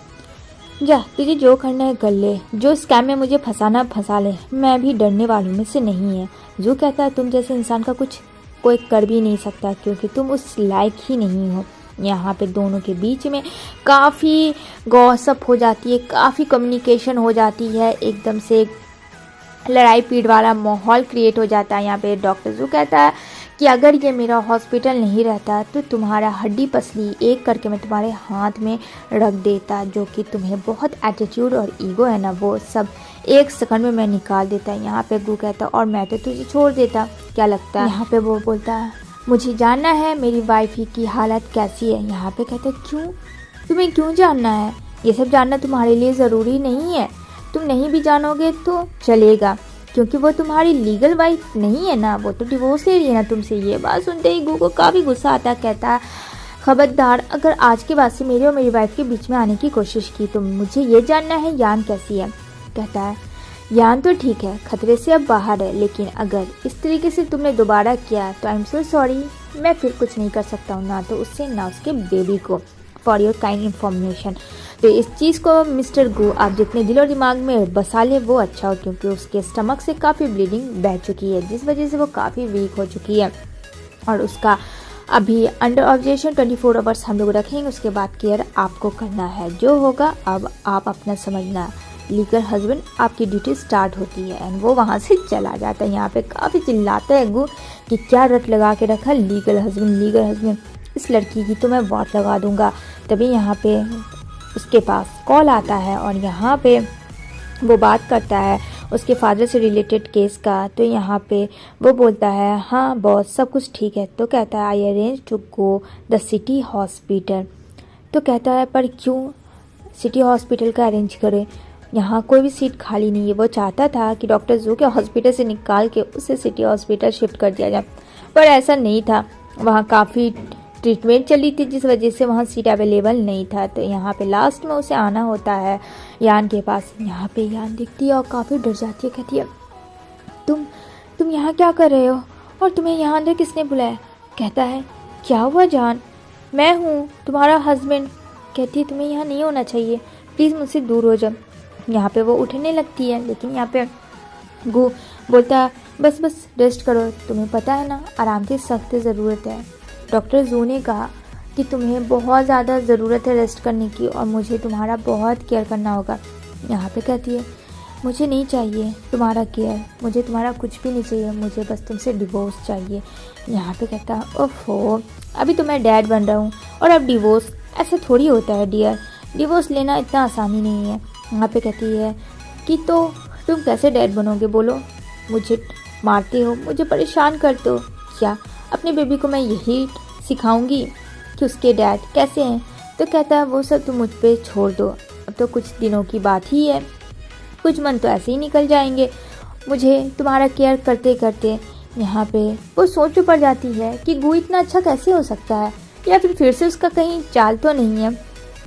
जा, तुझे जो करना है कर ले, जो स्कैम में मुझे फंसाना फंसा ले, मैं भी डरने वालों में से नहीं है। जो कहता है तुम जैसे इंसान का कुछ कोई कर भी नहीं सकता क्योंकि तुम उस लायक ही नहीं हो। यहाँ पे दोनों के बीच में काफ़ी गॉसिप हो जाती है, काफ़ी कम्युनिकेशन हो जाती है, एकदम से लड़ाई पीट वाला माहौल क्रिएट हो जाता है। यहाँ पे डॉक्टर जू कहता है कि अगर ये मेरा हॉस्पिटल नहीं रहता तो तुम्हारा हड्डी पसली एक करके मैं तुम्हारे हाथ में रख देता, जो कि तुम्हें बहुत एटीट्यूड और ईगो है ना वो सब एक सेकंड में मैं निकाल देता। यहाँ पे गू कहता और मैं तो तुझे छोड़ देता, क्या लगता है। यहाँ पे वो बोलता है मुझे जानना है मेरी वाइफ की हालत कैसी है। यहाँ पे कहते क्यों, तुम्हें क्यों जानना है, ये सब जानना तुम्हारे लिए ज़रूरी नहीं है, तुम नहीं भी जानोगे तो चलेगा क्योंकि वो तुम्हारी लीगल वाइफ नहीं है ना, वो तो डिवोर्स ले रही है ना तुमसे। ये बात सुनते ही गू को काफ़ी गुस्सा आता, कहता है खबरदार अगर आज के बाद से मेरे और मेरी वाइफ के बीच में आने की कोशिश की तो मुझे ये जानना है यान कैसी है। कहता है यान तो ठीक है, खतरे से अब बाहर है, लेकिन अगर इस तरीके से तुमने दोबारा किया तो आई एम सो सॉरी, मैं फिर कुछ नहीं कर सकता हूँ, ना तो उससे ना उसके बेबी को। फॉर योर काइंड इन्फॉर्मेशन, तो इस चीज़ को मिस्टर गू आप जितने दिल और दिमाग में बसा ले वो अच्छा हो, क्योंकि उसके स्टमक से काफ़ी ब्लीडिंग बह चुकी है जिस वजह से वो काफ़ी वीक हो चुकी है, और उसका अभी अंडर ऑब्जर्वेशन 24 आवर्स हम लोग रखेंगे, उसके बाद केयर आपको करना है, जो होगा अब आप अपना समझना। लीगल हस्बैंड आपकी ड्यूटी स्टार्ट होती है, एंड वो वहाँ से चला जाता है। यहाँ पे काफ़ी चिल्लाता है गू कि क्या रट लगा के रखा लीगल हस्बैंड, इस लड़की की तो मैं वाट लगा दूंगा। तभी यहाँ पे उसके पास कॉल आता है और यहाँ पे वो बात करता है उसके फादर से रिलेटेड केस का। तो यहाँ पे वो बोलता है हाँ बॉस सब कुछ ठीक है। तो कहता है I arrange to go the city hospital. तो कहता है पर क्यों सिटी हॉस्पिटल का अरेंज करे, यहाँ कोई भी सीट खाली नहीं है। वो चाहता था कि डॉक्टर जू के हॉस्पिटल से निकाल के उसे सिटी हॉस्पिटल शिफ्ट कर दिया जाए, पर ऐसा नहीं था, वहाँ काफ़ी ट्रीटमेंट चली थी जिस वजह से वहाँ सीट अवेलेबल नहीं था। तो यहाँ पे लास्ट में उसे आना होता है यान के पास। यहाँ पे यान दिखती है और काफ़ी डर जाती है, कहती है तुम यहाँ क्या कर रहे हो और तुम्हें यहाँ अंदर किसने बुलाया। कहता है क्या हुआ जान, मैं हूँ तुम्हारा हस्बैंड। कहती है तुम्हें यहाँ नहीं होना चाहिए, प्लीज़ मुझसे दूर हो जाओ। यहाँ पे वो उठने लगती है, लेकिन यहाँ पे गू बोलता बस रेस्ट करो, तुम्हें पता है ना आराम की सख्त ज़रूरत है। डॉक्टर जू ने कहा कि तुम्हें बहुत ज़्यादा ज़रूरत है रेस्ट करने की और मुझे तुम्हारा बहुत केयर करना होगा। यहाँ पे कहती है मुझे नहीं चाहिए तुम्हारा केयर, मुझे तुम्हारा कुछ भी नहीं चाहिए, मुझे बस तुमसे डिवोर्स चाहिए। यहाँ पे कहता है ओफो अभी तो मैं डैड बन रहा हूँ और अब डिवोर्स, ऐसा थोड़ी होता है डियर, डिवोर्स लेना इतना आसानी नहीं है। यहाँ पे कहती है कि तो तुम कैसे डैड बनोगे बोलो, मुझे मारते हो, मुझे परेशान करते हो क्या, अपने बेबी को मैं यही सिखाऊंगी कि उसके डैड कैसे हैं। तो कहता है वो सब तुम मुझ पे छोड़ दो, अब तो कुछ दिनों की बात ही है, कुछ मन तो ऐसे ही निकल जाएंगे। मुझे तुम्हारा केयर करते करते यहाँ पे वो सोच में पड़ जाती है कि गू इतना अच्छा कैसे हो सकता है, या फिर से उसका कहीं चाल तो नहीं है,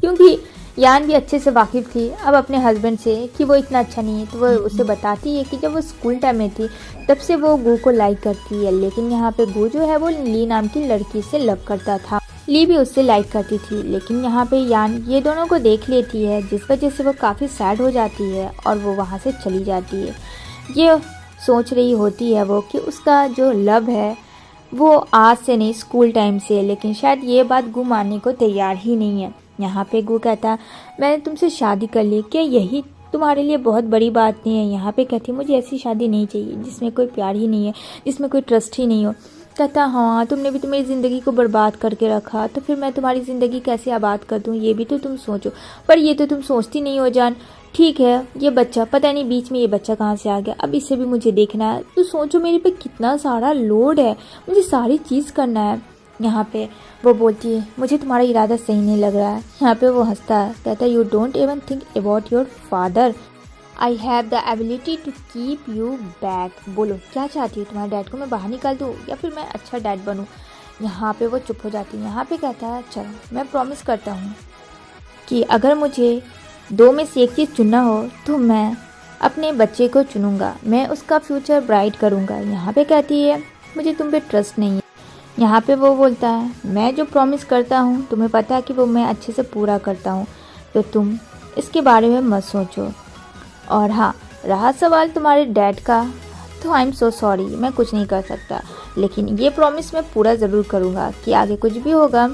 क्योंकि यान भी अच्छे से वाकिफ़ थी अब अपने हस्बैंड से कि वो इतना अच्छा नहीं है। तो वो उसे बताती है कि जब वो स्कूल टाइम में थी तब से वो गू को लाइक करती है, लेकिन यहाँ पे गू जो है वो ली नाम की लड़की से लव करता था। ली भी उससे लाइक करती थी, लेकिन यहाँ पे यान ये दोनों को देख लेती है, जिस वजह से वो काफ़ी सैड हो जाती है और वो वहाँ से चली जाती है। ये सोच रही होती है वो कि उसका जो लव है वो आज से नहीं स्कूल टाइम से, लेकिन शायद ये बात गू मानने को तैयार ही नहीं है। यहाँ पे गू कहता है मैंने तुमसे शादी कर ली, क्या यही तुम्हारे लिए बहुत बड़ी बात नहीं है? यहाँ पे कहती मुझे ऐसी शादी नहीं चाहिए जिसमें कोई प्यार ही नहीं है, जिसमें कोई ट्रस्ट ही नहीं हो। कहता हाँ तुमने भी तो मेरी ज़िंदगी को बर्बाद करके रखा, तो फिर मैं तुम्हारी ज़िंदगी कैसे आबाद कर दूँ, ये भी तो तुम सोचो। पर ये तो तुम सोचती नहीं हो जान। ठीक है ये बच्चा पता नहीं बीच में ये बच्चा कहाँ से आ गया, अब इसे भी मुझे देखना है। तो सोचो मेरे पे कितना सारा लोड है, मुझे सारी चीज़ करना है। यहाँ पे वो बोलती है मुझे तुम्हारा इरादा सही नहीं लग रहा है। यहाँ पे वो हंसता है, कहता है you don't even think about your father, I have the ability to keep you back. बोलो क्या चाहती हो, तुम्हारे डैड को मैं बाहर निकाल दूँ या फिर मैं अच्छा डैड बनूँ? यहाँ पे वो चुप हो जाती है। यहाँ पे कहता है चलो मैं प्रॉमिस करता हूँ कि अगर मुझे दो में से एक चीज़ चुनना हो तो मैं अपने बच्चे को चुनूँगा, मैं उसका फ्यूचर ब्राइट करूँगा। यहाँ पे कहती है मुझे तुम पे ट्रस्ट नहीं है। यहाँ पे वो बोलता है मैं जो प्रॉमिस करता हूँ तुम्हें पता है कि वो मैं अच्छे से पूरा करता हूँ, तो तुम इसके बारे में मत सोचो। और हाँ रहा सवाल तुम्हारे डैड का, तो आई एम सो सॉरी मैं कुछ नहीं कर सकता, लेकिन ये प्रॉमिस मैं पूरा ज़रूर करूँगा कि आगे कुछ भी होगा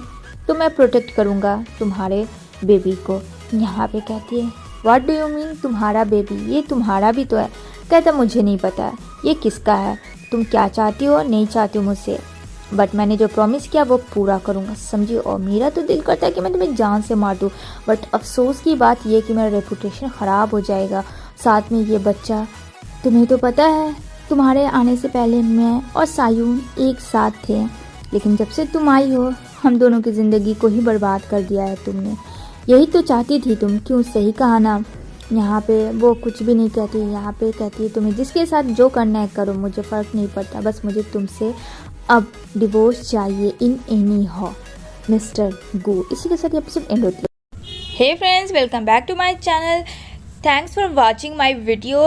तो मैं प्रोटेक्ट करूँगा तुम्हारे बेबी को। यहाँ पे कहती है व्हाट डू यू मीन तुम्हारा बेबी, ये तुम्हारा भी तो है। कहता मुझे नहीं पता ये किसका है, तुम क्या चाहती हो नहीं चाहती हो मुझसे, बट मैंने जो प्रॉमिस किया वो पूरा करूँगा समझी। और मेरा तो दिल करता है कि मैं तुम्हें जान से मार दूँ, बट अफसोस की बात ये कि मेरा रेपुटेशन ख़राब हो जाएगा। साथ में ये बच्चा, तुम्हें तो पता है तुम्हारे आने से पहले मैं और सायून एक साथ थे, लेकिन जब से तुम आई हो हम दोनों की ज़िंदगी को ही बर्बाद कर दिया है तुमने। यही तो चाहती थी तुम, क्यों सही कहा ना। यहाँ पे वो कुछ भी नहीं कहती। यहाँ पे कहती है तुम्हें जिसके साथ जो करना है करो, मुझे फ़र्क नहीं पड़ता, बस मुझे तुमसे अब डिवोर्स चाहिए in any how mister Gu. इसी के साथ एपिसोड एंड होती है। Hey friends, welcome back to my channel. Thanks for watching my video.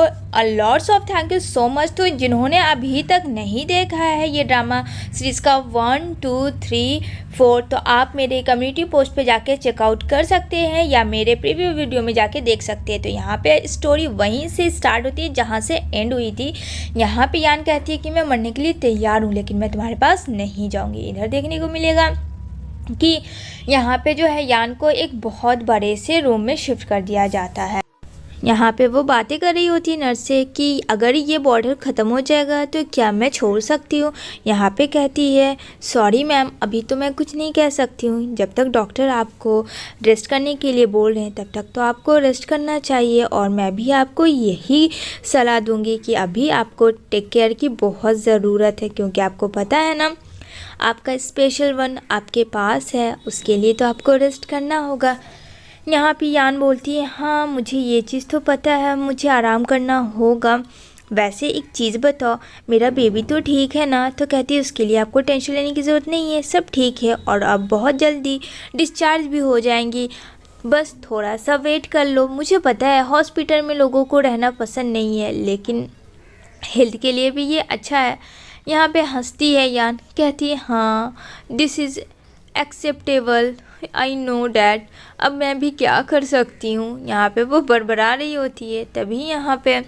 Lots of thank you so much. तो जिन्होंने अभी तक नहीं देखा है ये ड्रामा सीरीज़ का 1, 2, 3, 4, तो आप मेरे कम्युनिटी पोस्ट पे जाके चेकआउट कर सकते हैं या मेरे प्रीव्यू वीडियो में जाके देख सकते हैं। तो यहाँ पे स्टोरी वहीं से स्टार्ट होती है जहाँ से एंड हुई थी। यहाँ पे यान कहती है कि मैं मरने के लिए तैयार हूँ, लेकिन मैं तुम्हारे पास नहीं जाऊँगी। इधर देखने को मिलेगा कि यहाँ पे जो है यान को एक बहुत बड़े से रूम में शिफ्ट कर दिया जाता है। यहाँ पे वो बातें कर रही होती है नर्स से कि अगर ये बॉर्डर ख़त्म हो जाएगा तो क्या मैं छोड़ सकती हूँ। यहाँ पे कहती है सॉरी मैम, अभी तो मैं कुछ नहीं कह सकती हूँ, जब तक डॉक्टर आपको रेस्ट करने के लिए बोल रहे हैं तब तक तो आपको रेस्ट करना चाहिए। और मैं भी आपको यही सलाह दूँगी कि अभी आपको टेक केयर की बहुत ज़रूरत है, क्योंकि आपको पता है ना आपका स्पेशल वन आपके पास है, उसके लिए तो आपको रेस्ट करना होगा। यहाँ पे यान बोलती है हाँ मुझे ये चीज़ तो पता है, मुझे आराम करना होगा। वैसे एक चीज़ बताओ, मेरा बेबी तो ठीक है ना? तो कहती है उसके लिए आपको टेंशन लेने की ज़रूरत नहीं है, सब ठीक है और अब बहुत जल्दी डिस्चार्ज भी हो जाएंगी, बस थोड़ा सा वेट कर लो। मुझे पता है हॉस्पिटल में लोगों को रहना पसंद नहीं है, लेकिन हेल्थ के लिए भी ये अच्छा है। यहाँ पे हंसती है यान, कहती है हाँ this is acceptable, I know that, अब मैं भी क्या कर सकती हूँ। यहाँ पे वो बड़बड़ा रही होती है, तभी यहाँ पे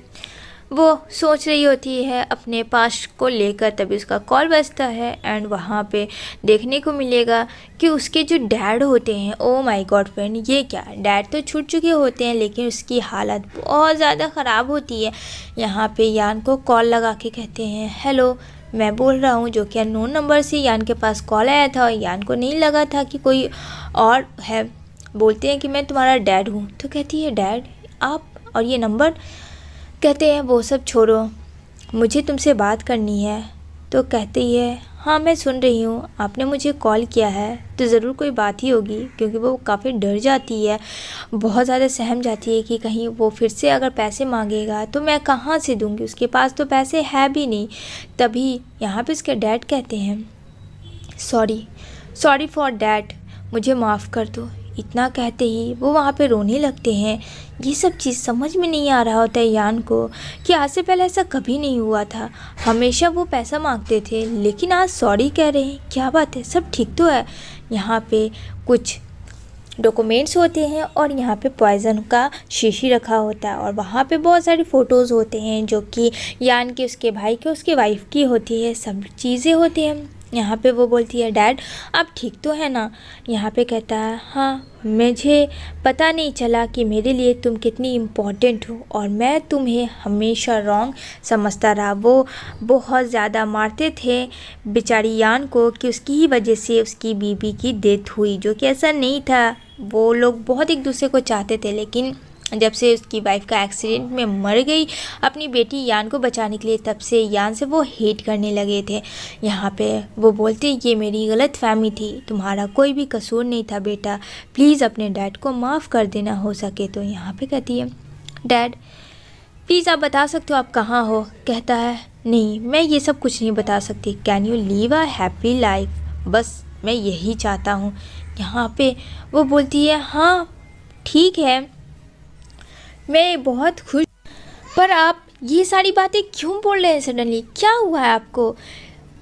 वो सोच रही होती है अपने पास्ट को लेकर, तभी उसका कॉल बजता है एंड वहाँ पे देखने को मिलेगा कि उसके जो डैड होते हैं, ओ माय गॉड फ्रेंड, ये क्या डैड तो छूट चुके होते हैं लेकिन उसकी हालत बहुत ज़्यादा ख़राब होती है। यहाँ पे यान को कॉल लगा के कहते हैं हेलो मैं बोल रहा हूँ, जो कि अननोन नंबर से यान के पास कॉल आया था और यान को नहीं लगा था कि कोई और है। बोलते हैं कि मैं तुम्हारा डैड हूँ। तो कहती है डैड आप, और ये नंबर? कहते हैं वो सब छोड़ो, मुझे तुमसे बात करनी है। तो कहती है हाँ मैं सुन रही हूँ, आपने मुझे कॉल किया है तो ज़रूर कोई बात ही होगी, क्योंकि वो काफ़ी डर जाती है, बहुत ज़्यादा सहम जाती है कि कहीं वो फिर से अगर पैसे मांगेगा तो मैं कहाँ से दूँगी, उसके पास तो पैसे है भी नहीं। तभी यहाँ पे उसके डैड कहते हैं सॉरी फॉर डैड, मुझे माफ़ कर दो। इतना कहते ही वो वहाँ पे रोने लगते हैं। ये सब चीज़ समझ में नहीं आ रहा होता है यान को कि आज से पहले ऐसा कभी नहीं हुआ था। हमेशा वो पैसा मांगते थे, लेकिन आज सॉरी कह रहे हैं, क्या बात है, सब ठीक तो है। यहाँ पे कुछ डॉक्यूमेंट्स होते हैं और यहाँ पे पॉइज़न का शीशी रखा होता है और वहाँ पे बहुत सारी फ़ोटोज़ होते हैं जो कि यान के, उसके भाई के, उसके वाइफ की होती है, सब चीज़ें होती हैं। यहाँ पे वो बोलती है डैड आप ठीक तो है ना। यहाँ पे कहता है हाँ, मुझे पता नहीं चला कि मेरे लिए तुम कितनी इम्पोर्टेंट हो और मैं तुम्हें हमेशा रॉन्ग समझता रहा। वो बहुत ज़्यादा मारते थे बेचारी यान को कि उसकी ही वजह से उसकी बीबी की डेथ हुई, जो कि ऐसा नहीं था। वो लोग बहुत एक दूसरे को चाहते थे, लेकिन जब से उसकी वाइफ का एक्सीडेंट में मर गई अपनी बेटी यान को बचाने के लिए, तब से यान से वो हेट करने लगे थे। यहाँ पे वो बोलते ये मेरी गलत फहमी थी, तुम्हारा कोई भी कसूर नहीं था बेटा, प्लीज़ अपने डैड को माफ़ कर देना हो सके तो। यहाँ पे कहती है डैड प्लीज़ आप बता सकते हो आप कहाँ हो। कहता है नहीं, मैं ये सब कुछ नहीं बता सकती, can you leave a happy life, बस मैं यही चाहता हूँ। यहाँ पे वो बोलती है हाँ ठीक है, मैं बहुत खुश, पर आप ये सारी बातें क्यों बोल रहे हैं सडनली, क्या हुआ है आपको,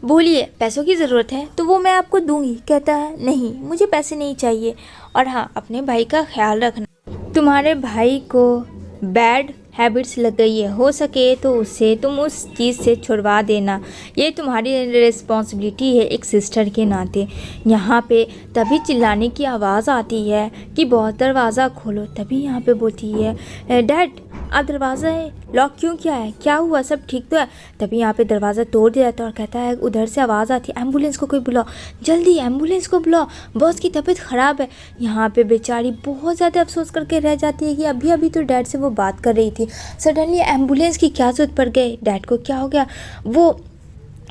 बोलिए। पैसों की ज़रूरत है तो वो मैं आपको दूंगी। कहता है नहीं, मुझे पैसे नहीं चाहिए, और हाँ अपने भाई का ख्याल रखना, तुम्हारे भाई को बैड हैबिट्स लग गई है, हो सके तो उसे तुम उस चीज़ से छुड़वा देना, ये तुम्हारी रिस्पॉन्सिबिलिटी है एक सिस्टर के नाते। यहाँ पे तभी चिल्लाने की आवाज़ आती है कि बहुत दरवाज़ा खोलो। तभी यहाँ पे बोलती है डैड आप दरवाज़ा लॉक क्यों किया है, क्या हुआ, सब ठीक तो है। तभी यहाँ पे दरवाज़ा तोड़ दिया जाता है और कहता है उधर से आवाज़ आती है एम्बुलेंस को कोई बुलाओ, जल्दी एम्बुलेंस को बुलाओ, बॉस की तबीयत ख़राब है। यहाँ पे बेचारी बहुत ज़्यादा अफसोस करके रह जाती है कि अभी अभी तो डैड से वो बात कर रही थी, सडनली एम्बुलेंस की क्या ज़रूरत पड़ गई, डैड को क्या हो गया। वो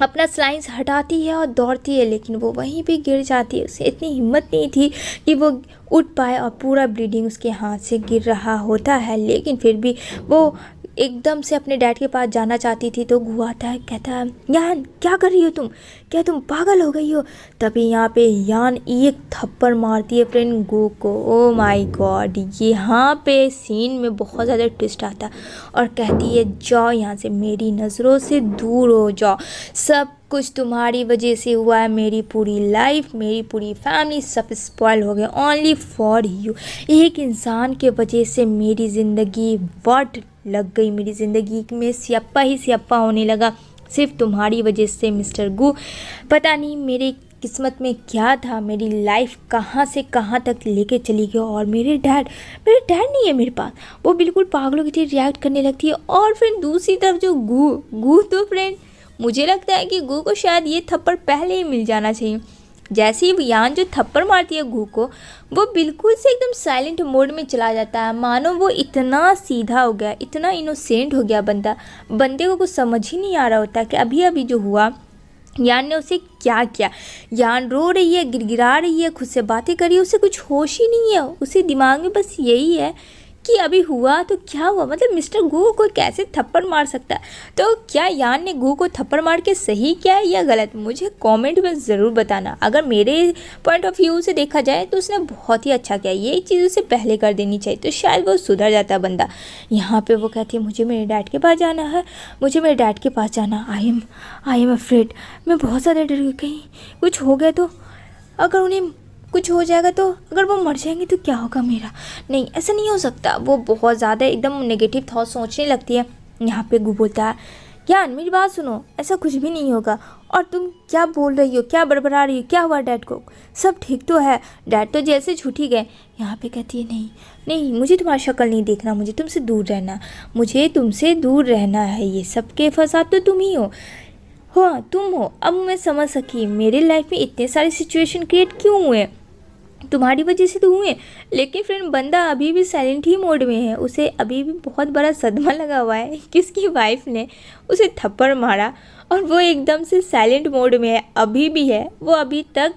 अपना स्लाइंस हटाती है और दौड़ती है, लेकिन वो वहीं पे गिर जाती है। उसे इतनी हिम्मत नहीं थी कि वो उठ पाए और पूरा ब्लीडिंग उसके हाथ से गिर रहा होता है, लेकिन फिर भी वो एकदम से अपने डैड के पास जाना चाहती थी तो गू आता है, कहता है यान क्या कर रही हो तुम, क्या तुम पागल हो गई हो। तभी यहाँ पे यान एक थप्पड़ मारती है फ्रेंड गू को। ओ माय गॉड, यहाँ पे सीन में बहुत ज़्यादा ट्विस्ट आता है और कहती है जाओ यहाँ से, मेरी नज़रों से दूर हो जाओ, सब कुछ तुम्हारी वजह से हुआ है, मेरी पूरी लाइफ, मेरी पूरी फैमिली सब स्पॉइल हो गए ओनली फॉर यू। एक इंसान के वजह से मेरी ज़िंदगी वट लग गई, मेरी ज़िंदगी में स्यापा ही स्यापा होने लगा सिर्फ तुम्हारी वजह से मिस्टर गू। पता नहीं मेरी किस्मत में क्या था, मेरी लाइफ कहाँ से कहाँ तक लेके चली गई। और मेरे डैड नहीं है मेरे पास, वो बिल्कुल पागलों की तरह रिएक्ट करने लगती है। और फिर दूसरी तरफ जो गू तो फ्रेंड, मुझे लगता है कि गू को शायद ये थप्पड़ पहले ही मिल जाना चाहिए। जैसे ही यान जो थप्पड़ मारती है गू को, वो बिल्कुल से एकदम साइलेंट मोड में चला जाता है, मानो वो इतना सीधा हो गया, इतना इनोसेंट हो गया बंदे को कुछ समझ ही नहीं आ रहा होता कि अभी अभी जो हुआ यान ने उसे क्या किया। यान रो रही है, गिड़गिड़ा रही है, खुद से बातें कर रही है, उसे कुछ होश ही नहीं है, उसे दिमाग में बस यही है कि अभी हुआ तो क्या हुआ, मतलब मिस्टर गू को कैसे थप्पड़ मार सकता है। तो क्या यान ने गू को थप्पड़ मार के सही किया है या गलत, मुझे कमेंट में ज़रूर बताना। अगर मेरे पॉइंट ऑफ व्यू से देखा जाए तो उसने बहुत ही अच्छा किया, ये चीज़ उसे पहले कर देनी चाहिए तो शायद वो सुधर जाता बंदा। यहाँ पे वो कहती है मुझे मेरे डैड के पास जाना है, मुझे मेरे डैड के पास जाना, आई एम अफ्रेड, मैं बहुत ज़्यादा डर गई, कहीं कुछ हो गया तो, अगर उन्हें कुछ हो जाएगा तो, अगर वो मर जाएंगे तो क्या होगा मेरा, नहीं ऐसा नहीं हो सकता। वो बहुत ज़्यादा एकदम नेगेटिव थॉट सोचने लगती है। यहाँ पे गू बोलता है यान मेरी बात सुनो, ऐसा कुछ भी नहीं होगा, और तुम क्या बोल रही हो, क्या बड़बड़ा रही हो, क्या हुआ डैड को, सब ठीक तो है, डैड तो जैसे छूट ही गए। यहाँ पे कहती है नहीं मुझे तुम्हारी शक्ल नहीं देखना, मुझे तुमसे दूर रहना, मुझे तुमसे दूर रहना है, ये सबके फसाद तो तुम ही हो, हाँ तुम हो। अब मैं समझ सकी मेरे लाइफ में इतने सारे सिचुएशन क्रिएट क्यों हुए। तुम्हारी वजह से तो हुए। लेकिन फ्रेंड बंदा अभी भी साइलेंट ही मोड में है। उसे अभी भी बहुत बड़ा सदमा लगा हुआ है कि उसकी वाइफ ने उसे थप्पड़ मारा और वो एकदम से साइलेंट मोड में है, अभी भी है। वो अभी तक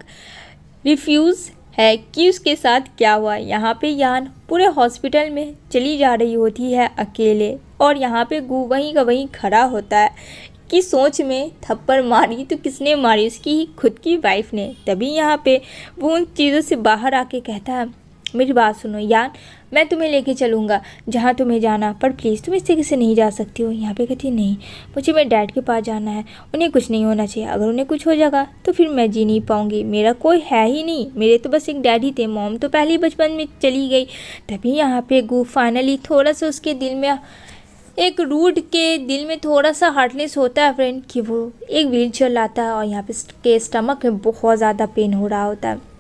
रिफ्यूज़ है कि उसके साथ क्या हुआ। यहाँ पे यान पूरे हॉस्पिटल में चली जा रही होती है अकेले, और यहाँ पे गू वहीं का वहीं खड़ा होता है कि सोच में थप्पड़ मारी तो किसने मारी, उसकी ही खुद की वाइफ ने। तभी यहाँ पे वो उन चीज़ों से बाहर आके कहता है, मेरी बात सुनो यान, मैं तुम्हें लेके चलूँगा जहाँ तुम्हें जाना, पर प्लीज़ तुम इस तरीके से नहीं जा सकती हो। यहाँ पे कहती है, नहीं, मुझे मेरे डैड के पास जाना है, उन्हें कुछ नहीं होना चाहिए। अगर उन्हें कुछ हो जाएगा तो फिर मैं जी नहीं पाऊँगी, मेरा कोई है ही नहीं, मेरे तो बस एक डैड ही थे, मॉम तो पहले ही बचपन में चली गई। तभी यहाँ पे गू फाइनली थोड़ा सा उसके दिल में, एक रूड के दिल में थोड़ा सा हार्टलेस होता है फ्रेंड, कि वो एक व्हील चेयर लाता है और यहाँ पे के स्टमक में बहुत ज़्यादा पेन हो रहा होता है।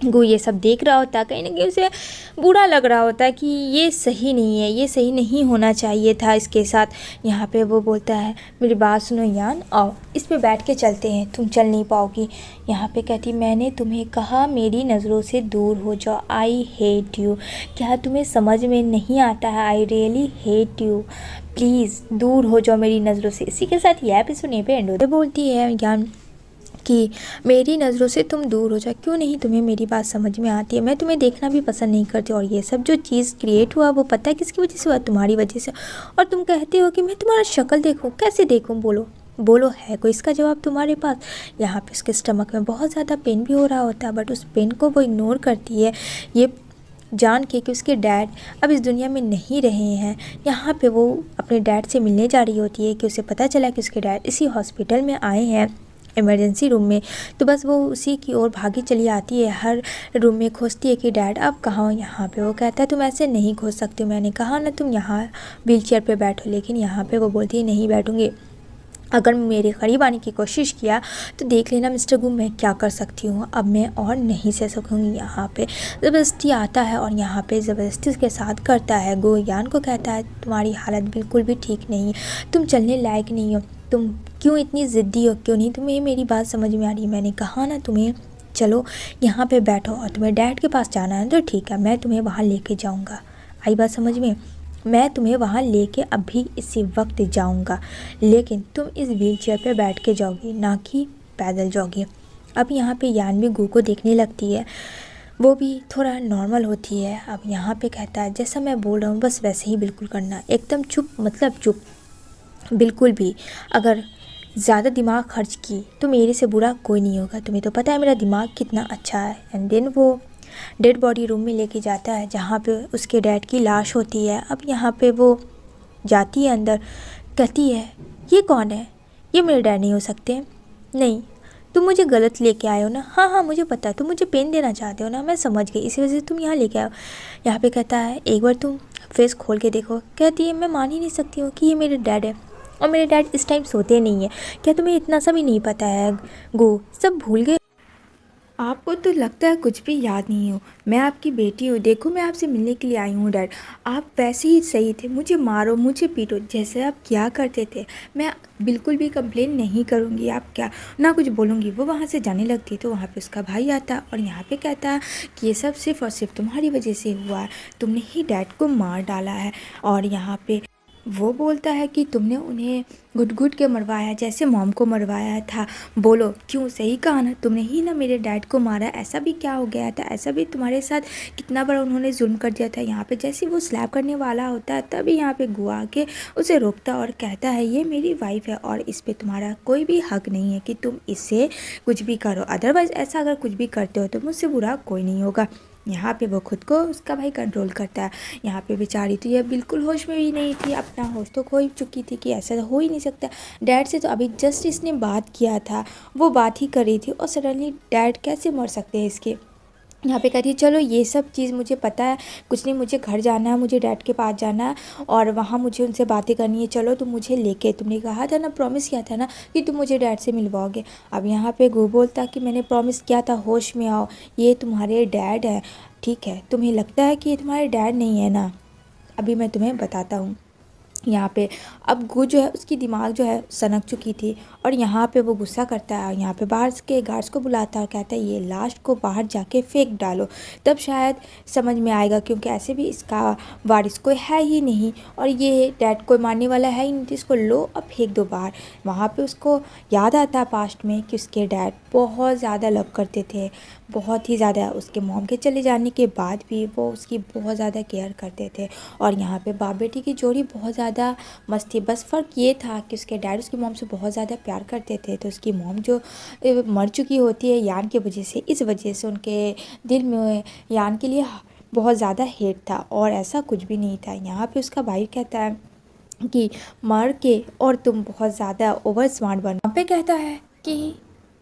गो ये सब देख रहा होता है, कहीं ना कहीं उसे बुरा लग रहा होता है कि ये सही नहीं है, ये सही नहीं होना चाहिए था इसके साथ। यहाँ पे वो बोलता है, मेरी बात सुनो यान, आओ इस पे बैठ के चलते हैं, तुम चल नहीं पाओगी। यहाँ पे कहती, मैंने तुम्हें कहा मेरी नज़रों से दूर हो जाओ, आई हेट यू। क्या तुम्हें समझ में नहीं आता है, I really hate you, please दूर हो जाओ मेरी नज़रों से। इसी के साथ यह एपिसोड यहीं पे एंड होता है। बोलती है यान कि मेरी नज़रों से तुम दूर हो जाओ, क्यों नहीं तुम्हें मेरी बात समझ में आती है, मैं तुम्हें देखना भी पसंद नहीं करती, और ये सब जो चीज़ क्रिएट हुआ वो पता है किसकी वजह से हुआ, तुम्हारी वजह से। और तुम कहते हो कि मैं तुम्हारा शक्ल देखूं, कैसे देखूं, बोलो बोलो, है कोई इसका जवाब तुम्हारे पास। यहाँ पे उसके स्टमक में बहुत ज़्यादा पेन भी हो रहा होता है, बट उस पेन को वो इग्नोर करती है, ये जान के कि उसके डैड अब इस दुनिया में नहीं रहे हैं। यहाँ पे वो अपने डैड से मिलने जा रही होती है कि उसे पता चला कि उसके डैड इसी हॉस्पिटल में आए हैं इमरजेंसी रूम में। तो बस वो उसी की ओर भागी चली आती है, हर रूम में खोजती है कि डैड आप कहाँ हो। यहाँ पे वो कहता है, तुम ऐसे नहीं खोज सकते हो, मैंने कहा ना तुम यहाँ व्हील चेयर पर बैठो। लेकिन यहाँ पे वो बोलती है, नहीं बैठूँगी, अगर मेरे करीब आने की कोशिश किया तो देख लेना मिस्टर गू मैं क्या कर सकती हूँ, अब मैं और नहीं सह सकूँगी। यहाँ पे ज़बरदस्ती आता है और यहाँ पे ज़बरदस्ती उसके साथ करता है। गो यान को कहता है, तुम्हारी हालत बिल्कुल भी ठीक नहीं है, तुम चलने लायक नहीं हो, तुम क्यों इतनी ज़िद्दी हो, क्यों नहीं तुम्हें मेरी बात समझ में आ रही। मैंने कहा ना तुम्हें चलो यहाँ पे बैठो, और तुम्हें डैड के पास जाना है तो ठीक है, मैं तुम्हें वहाँ लेके जाऊँगा। आई बात समझ में, मैं तुम्हें वहाँ लेके अभी इसी वक्त जाऊँगा, लेकिन तुम इस व्हील चेयर पर बैठ के जाओगी, ना कि पैदल जाओगी। अब यहाँ पे यान भी गू को देखने लगती है, वो भी थोड़ा नॉर्मल होती है। अब यहाँ पे कहता है, जैसा मैं बोल रहा हूँ बस वैसे ही बिल्कुल करना, एकदम चुप, मतलब चुप बिल्कुल भी। अगर ज़्यादा दिमाग खर्च की तो मेरे से बुरा कोई नहीं होगा, तुम्हें तो पता है मेरा दिमाग कितना अच्छा है। एंड देन वो डेड बॉडी रूम में लेके जाता है जहाँ पे उसके डैड की लाश होती है। अब यहाँ पे वो जाती है अंदर, कहती है, ये कौन है, ये मेरे डैड नहीं हो सकते। नहीं, तुम मुझे गलत लेके आए हो ना, हाँ हाँ मुझे पता है, तुम मुझे पेन देना चाहते हो ना, मैं समझ गई, इसी वजह से तुम यहाँ लेके आओ। यहाँ पे कहता है, एक बार तुम फेस खोल के देखो। कहती है, मैं मान ही नहीं सकती हूँ कि ये मेरे डैड है, और मेरे डैड इस टाइम सोते नहीं है। क्या तुम्हें इतना सा भी नहीं पता है गो, सब भूल गए, आपको तो लगता है कुछ भी याद नहीं हो। मैं आपकी बेटी हूँ, देखो मैं आपसे मिलने के लिए आई हूँ डैड, आप वैसे ही सही थे, मुझे मारो मुझे पीटो जैसे आप क्या करते थे, मैं बिल्कुल भी कंप्लेन नहीं करूँगी, आप क्या ना कुछ बोलूँगी। वो वहाँ से जाने लगती तो वहाँ पे उसका भाई आता और यहाँ पे कहता है कि ये सब सिर्फ और सिर्फ तुम्हारी वजह से हुआ है, तुमने ही डैड को मार डाला है। और यहाँ पे वो बोलता है कि तुमने उन्हें घुट घुट के मरवाया जैसे मॉम को मरवाया था, बोलो क्यों, सही कहा ना, तुमने ही ना मेरे डैड को मारा, ऐसा भी क्या हो गया था, ऐसा भी तुम्हारे साथ कितना बड़ा उन्होंने जुल्म कर दिया था। यहाँ पे जैसे वो स्लैप करने वाला होता है तभी यहाँ पे गुआ के उसे रोकता और कहता है, ये मेरी वाइफ है और इस पर तुम्हारा कोई भी हक नहीं है कि तुम इससे कुछ भी करो, अदरवाइज़ ऐसा अगर कुछ भी करते हो तो मुझसे बुरा कोई नहीं होगा। यहाँ पे वो खुद को उसका भाई कंट्रोल करता है। यहाँ पे बेचारी तो ये बिल्कुल होश में भी नहीं थी, अपना होश तो खो ही चुकी थी कि ऐसा हो ही नहीं सकता। डैड से तो अभी जस्ट इसने बात किया था, वो बात ही कर रही थी और सडनली डैड कैसे मर सकते हैं इसके। यहाँ पे कहती है, चलो ये सब चीज़ मुझे पता है, कुछ नहीं, मुझे घर जाना है, मुझे डैड के पास जाना है और वहाँ मुझे उनसे बातें करनी है, चलो तुम मुझे लेके, तुमने कहा था ना, प्रॉमिस किया था ना कि तुम मुझे डैड से मिलवाओगे। अब यहाँ पे गो बोलता कि मैंने प्रॉमिस किया था, होश में आओ, ये तुम्हारे डैड है, ठीक है, तुम्हें लगता है कि ये तुम्हारे डैड नहीं है ना, अभी मैं तुम्हें बताता हूँ। यहाँ पे अब गु जो है उसकी दिमाग जो है सनक चुकी थी और यहाँ पे वो गुस्सा करता है और यहाँ पे बाहर के गार्ड्स को बुलाता है और कहता है ये लाश को बाहर जाके फेंक डालो, तब शायद समझ में आएगा, क्योंकि ऐसे भी इसका वारिस कोई है ही नहीं और ये डैड कोई मारने वाला है ही नहीं, तो इसको लो अब फेंक दो बाहर। वहाँ पे उसको याद आता है पास्ट में कि उसके डैड बहुत ज़्यादा लव करते थे, बहुत ही ज़्यादा। उसके मॉम के चले जाने के बाद भी वो उसकी बहुत ज़्यादा केयर करते थे और यहाँ पे बाप बेटी की जोड़ी बहुत ज़्यादा मस्त थी। बस फ़र्क ये था कि उसके डैड उसकी मॉम से बहुत ज़्यादा प्यार करते थे, तो उसकी मॉम जो मर चुकी होती है यान की वजह से, इस वजह से उनके दिल में यान के लिए बहुत ज़्यादा हेट था और ऐसा कुछ भी नहीं था। यहाँ पे उसका भाई कहता है कि मर के और तुम बहुत ज़्यादा ओवर स्मार्ट बनो। यहाँ पे कहता है कि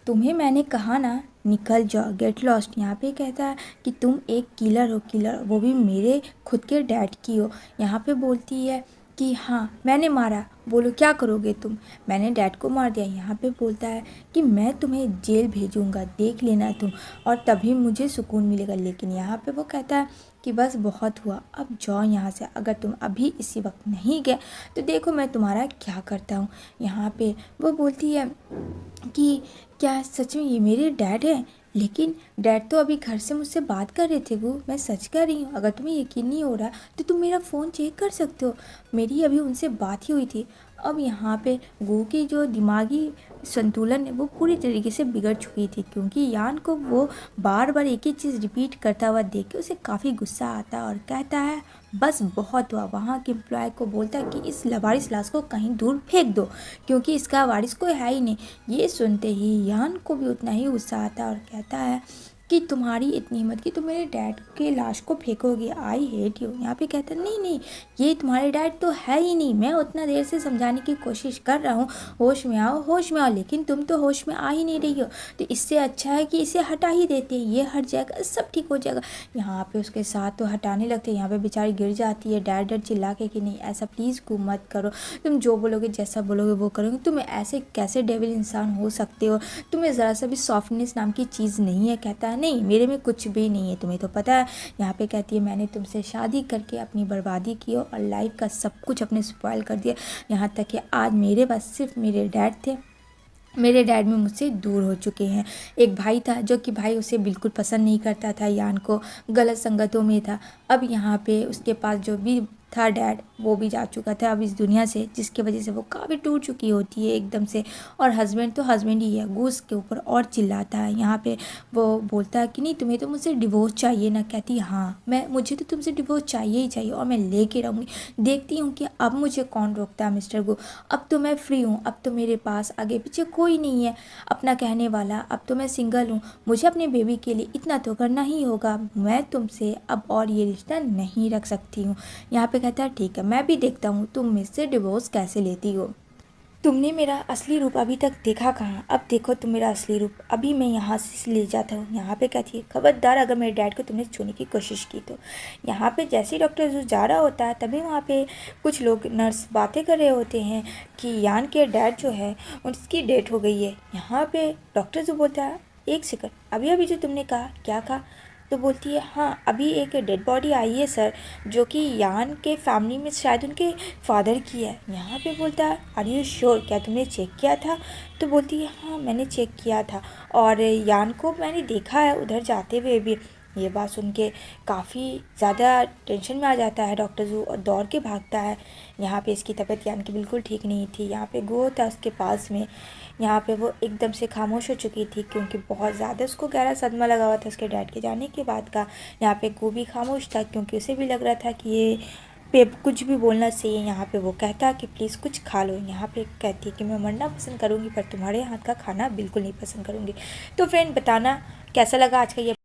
तुम्हें मैंने कहा ना निकल जाओ, गेट लॉस्ट। यहाँ पे कहता है कि तुम एक किलर हो, किलर वो भी मेरे खुद के डैड की हो। यहाँ पे बोलती है कि हाँ मैंने मारा, बोलो क्या करोगे तुम, मैंने डैड को मार दिया। यहाँ पे बोलता है कि मैं तुम्हें जेल भेजूँगा, देख लेना तुम, और तभी मुझे सुकून मिलेगा। लेकिन यहाँ पे वो कहता है कि बस बहुत हुआ, अब जाओ यहाँ से, अगर तुम अभी इसी वक्त नहीं गए तो देखो मैं तुम्हारा क्या करता हूँ। यहाँ पे वो बोलती है कि क्या सच में ये मेरे डैड हैं? लेकिन डैड तो अभी घर से मुझसे बात कर रहे थे, वो मैं सच कह रही हूँ, अगर तुम्हें यकीन नहीं हो रहा तो तुम मेरा फ़ोन चेक कर सकते हो, मेरी अभी उनसे बात ही हुई थी। अब यहाँ पे गू की जो दिमागी संतुलन है वो पूरी तरीके से बिगड़ चुकी थी, क्योंकि यान को वो बार बार एक ही चीज़ रिपीट करता हुआ देख के उसे काफ़ी गुस्सा आता है और कहता है बस बहुत हुआ। वहाँ के एम्प्लॉय को बोलता है कि इस लवारिस लाश को कहीं दूर फेंक दो, क्योंकि इसका वारिस कोई है ही नहीं। ये सुनते ही यान को भी उतना ही गुस्सा आता है और कहता है कि तुम्हारी इतनी हिम्मत कि तुम मेरे डैड के लाश को फेंकोगे, आई हेट यू। यहाँ पे कहता है नहीं नहीं, ये तुम्हारे डैड तो है ही नहीं, मैं उतना देर से समझाने की कोशिश कर रहा हूँ, होश में आओ होश में आओ, लेकिन तुम तो होश में आ ही नहीं रही हो, तो इससे अच्छा है कि इसे हटा ही देते हैं, ये हट जाएगा सब ठीक हो जाएगा। यहाँ पे उसके साथ तो हटाने लगते हैं, यहाँ पे बेचारी गिर जाती है, डैड डैड चिल्ला के कि नहीं ऐसा प्लीज़ को मत करो, तुम जो बोलोगे जैसा बोलोगे वो करोगे, तुम ऐसे कैसे डेविल इंसान हो सकते हो, तुम्हें ज़रा सा भी सॉफ्टनेस नाम की चीज़ नहीं है। कहता है नहीं मेरे में कुछ भी नहीं है, तुम्हें तो पता है। यहाँ पे कहती है मैंने तुमसे शादी करके अपनी बर्बादी की और लाइफ का सब कुछ अपने स्पॉइल कर दिया, यहाँ तक कि आज मेरे पास सिर्फ मेरे डैड थे, मेरे डैड में मुझसे दूर हो चुके हैं। एक भाई था जो कि भाई उसे बिल्कुल पसंद नहीं करता था, यान को गलत संगतों में था। अब यहाँ पे उसके पास जो भी था डैड वो भी जा चुका था अब इस दुनिया से, जिसकी वजह से वो काफ़ी टूट चुकी होती है एकदम से। और हस्बैंड तो हस्बैंड ही है, गूस के ऊपर और चिल्लाता है। यहाँ पे वो बोलता है कि नहीं तुम्हें तो मुझसे डिवोर्स चाहिए ना। कहती है हाँ मुझे तो तुमसे डिवोर्स चाहिए ही चाहिए और मैं लेके रहूँगी, देखती हूँ कि अब मुझे कौन रोकता है मिस्टर गो, अब तो मैं फ्री हूँ, अब तो मेरे पास आगे पीछे कोई नहीं है अपना कहने वाला, अब तो मैं सिंगल हूँ, मुझे अपने बेबी के लिए इतना तो करना ही होगा, मैं तुमसे अब और ये रिश्ता नहीं रख सकती हूँ। यहाँ पे कहता है ठीक है मैं भी देखता हूँ तुम मुझसे डिवोर्स कैसे लेती हो, तुमने मेरा असली रूप अभी तक देखा कहाँ, अब देखो तुम मेरा असली रूप, अभी मैं यहाँ से ले जाता हूँ। यहाँ पे कहती है खबरदार अगर मेरे डैड को तुमने छूने की कोशिश की तो। यहाँ पे जैसे ही डॉक्टर जू जा रहा होता है तभी वहाँ पे कुछ लोग नर्स बातें कर रहे होते हैं कि यान के डैड जो है उसकी डेथ हो गई है। यहाँ पे डॉक्टर जू बोलता है एक सेकंड, अभी अभी जो तुमने कहा क्या कहा, तो बोलती है हाँ अभी एक डेड बॉडी आई है सर, जो कि यान के फैमिली में शायद उनके फादर की है। यहाँ पे बोलता है आर यू श्योर, क्या तुमने चेक किया था? तो बोलती है हाँ मैंने चेक किया था और यान को मैंने देखा है उधर जाते हुए भी। ये बात सुन के काफ़ी ज़्यादा टेंशन में आ जाता है डॉक्टर जू और दौड़ के भागता है। यहाँ पे इसकी तबीयत यान की बिल्कुल ठीक नहीं थी। यहाँ पे गो था उसके पास में, यहाँ पे वो एकदम से खामोश हो चुकी थी क्योंकि बहुत ज़्यादा उसको गहरा सदमा लगा हुआ था उसके डैड के जाने के बाद का। यहाँ पे गो भी खामोश था क्योंकि उसे भी लग रहा था कि ये पे कुछ भी बोलना चाहिए। यहाँ पे वो कहता कि प्लीज़ कुछ खा लो। यहाँ पे कहती है कि मैं मरना पसंद करूँगी पर तुम्हारे हाथ का खाना बिल्कुल नहीं पसंद करूँगी। तो फ्रेंड बताना कैसा लगा आज का ये।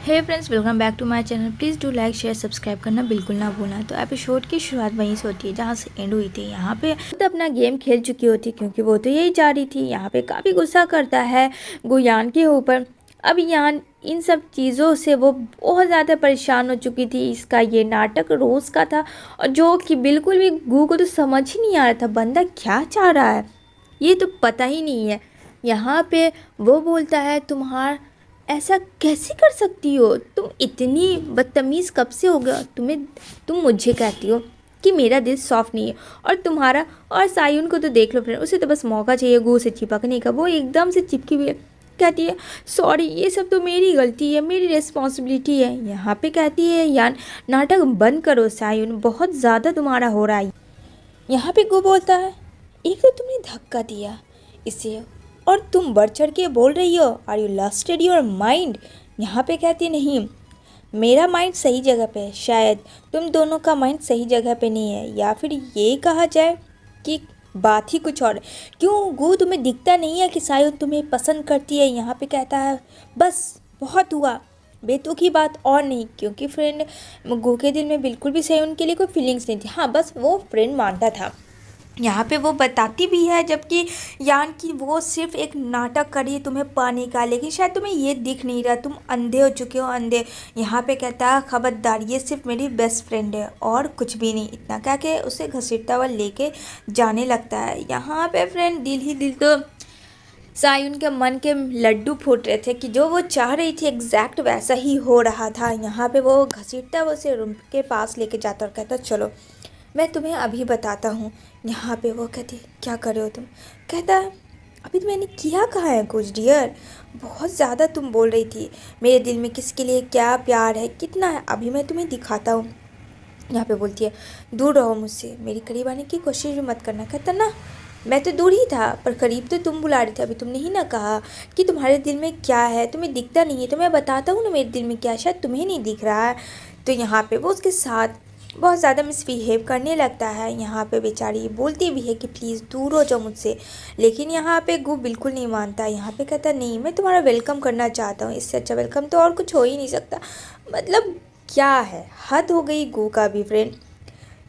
Hey friends welcome back to my channel, please do like share subscribe करना बिल्कुल ना भूलना। तो एपिसोड की शुरुआत वहीं से होती है जहाँ से एंड हुई थी। यहाँ पे तो अपना गेम खेल चुकी होती क्योंकि वो तो यही जा रही थी। यहाँ पे काफ़ी गुस्सा करता है गुयान के ऊपर। अब यान इन सब चीज़ों से वो बहुत ज़्यादा परेशान हो चुकी थी। इसका ये नाटक रोज़ का था और जो कि बिल्कुल भी गू को तो समझ ही नहीं आ रहा था बंदा क्या चाह रहा है, ये तो पता ही नहीं है। यहाँ पे वो बोलता है तुम्हारा ऐसा कैसे कर सकती हो, तुम इतनी बदतमीज़ कब से हो गया, तुम मुझे कहती हो कि मेरा दिल सॉफ्ट नहीं है और तुम्हारा। और सायुन को तो देख लो फ्रेंड, उसे तो बस मौका चाहिए गू से चिपकने का, वो एकदम से चिपकी हुई है। कहती है सॉरी, ये सब तो मेरी गलती है, मेरी रिस्पॉन्सिबिलिटी है। यहाँ पे कहती है यान नाटक बंद करो सायुन, बहुत ज़्यादा तुम्हारा हो रहा है। यहाँ पे गो बोलता है एक तो तुमने धक्का दिया इसे और तुम बढ़ चढ़ के बोल रही हो आर यू लॉस्टेड योर माइंड। यहाँ पे कहती नहीं, मेरा माइंड सही जगह पे है, शायद तुम दोनों का माइंड सही जगह पे नहीं है, या फिर ये कहा जाए कि बात ही कुछ और है। क्यों गू तुम्हें दिखता नहीं है कि सायुन तुम्हें पसंद करती है। यहाँ पे कहता है बस बहुत हुआ, बेतुकी की बात और नहीं, क्योंकि फ्रेंड गू के दिल में बिल्कुल भी सायुन के लिए कोई फीलिंग्स नहीं थी। हाँ बस वो फ्रेंड मानता था। यहाँ पे वो बताती भी है जबकि यान कि वो सिर्फ एक नाटक करी तुम्हें पाने का, लेकिन शायद तुम्हें ये दिख नहीं रहा, तुम अंधे हो चुके हो, अंधे। यहाँ पे कहता है खबरदार, ये सिर्फ मेरी बेस्ट फ्रेंड है और कुछ भी नहीं। इतना कह के उसे घसीटता हुआ लेके जाने लगता है। यहाँ पे फ्रेंड दिल ही दिल तो सायुन के मन के लड्डू फूट रहे थे कि जो वो चाह रही थी एग्जैक्ट वैसा ही हो रहा था। यहाँ पे वो घसीटता वो उसे रूम के पास लेके जाता और कहता चलो मैं तुम्हें अभी बताता हूँ। यहाँ पे वो कहती क्या कर रहे हो तुम। कहता है अभी तो मैंने किया कहाँ है कुछ डियर, बहुत ज़्यादा तुम बोल रही थी मेरे दिल में किसके लिए क्या प्यार है कितना है, अभी मैं तुम्हें दिखाता हूँ। यहाँ पे बोलती है दूर रहो मुझसे, मेरी करीब आने की कोशिश भी मत करना। कहता ना मैं तो दूर ही था पर करीब तो तुम बुला रही थी, अभी तुमने ही ना कहा कि तुम्हारे दिल में क्या है, तुम्हें दिखता नहीं है, तो मैं बताता हूँ ना मेरे दिल में क्या है, शायद तुम्हें नहीं दिख रहा है। तो यहाँ पे वो उसके साथ बहुत ज़्यादा मिसबिहेव करने लगता है। यहाँ पे बेचारी बोलती भी है कि प्लीज़ दूर हो जाओ मुझसे, लेकिन यहाँ पे गू बिल्कुल नहीं मानता। यहाँ पे कहता नहीं मैं तुम्हारा वेलकम करना चाहता हूँ, इससे अच्छा वेलकम तो और कुछ हो ही नहीं सकता। मतलब क्या है, हद हो गई गू का भी फ्रेंड।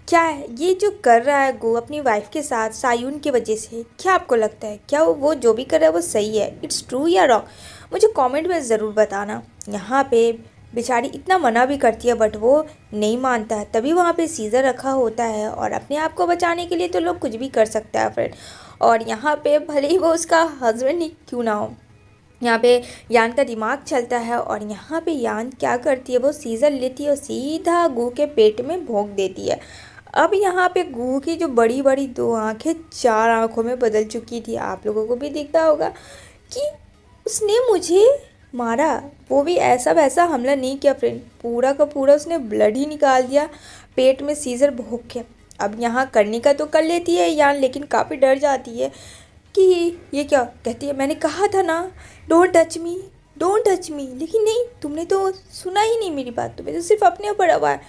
क्या है ये जो कर रहा है गू अपनी वाइफ के साथ सायुन की वजह से, क्या आपको लगता है क्या वो जो भी कर रहा है वो सही है, इट्स ट्रू या रॉन्ग, मुझे कमेंट में ज़रूर बताना। यहाँ पे बेचारी इतना मना भी करती है बट वो नहीं मानता है। तभी वहाँ पे सीज़र रखा होता है और अपने आप को बचाने के लिए तो लोग कुछ भी कर सकता है फ्रेंड। और यहाँ पे भले ही वो उसका हस्बैंड ही क्यों ना हो, यहाँ पे यान का दिमाग चलता है। और यहाँ पे यान क्या करती है, वो सीज़र लेती है और सीधा गू के पेट में भोंक देती है। अब यहाँ पे गू की जो बड़ी बड़ी दो आँखें 4 आँखों में बदल चुकी थी। आप लोगों को भी दिखता होगा कि उसने मुझे मारा, वो भी ऐसा वैसा हमला नहीं किया फ्रेंड, पूरा का पूरा उसने ब्लड ही निकाल दिया पेट में सीज़र भोंक के। अब यहाँ करने का तो कर लेती है यान, लेकिन काफ़ी डर जाती है कि ये क्या। कहती है मैंने कहा था ना don't touch me, don't touch me, लेकिन नहीं तुमने तो सुना ही नहीं मेरी बात, तुम्हें तो सिर्फ अपने ऊपर हवा है।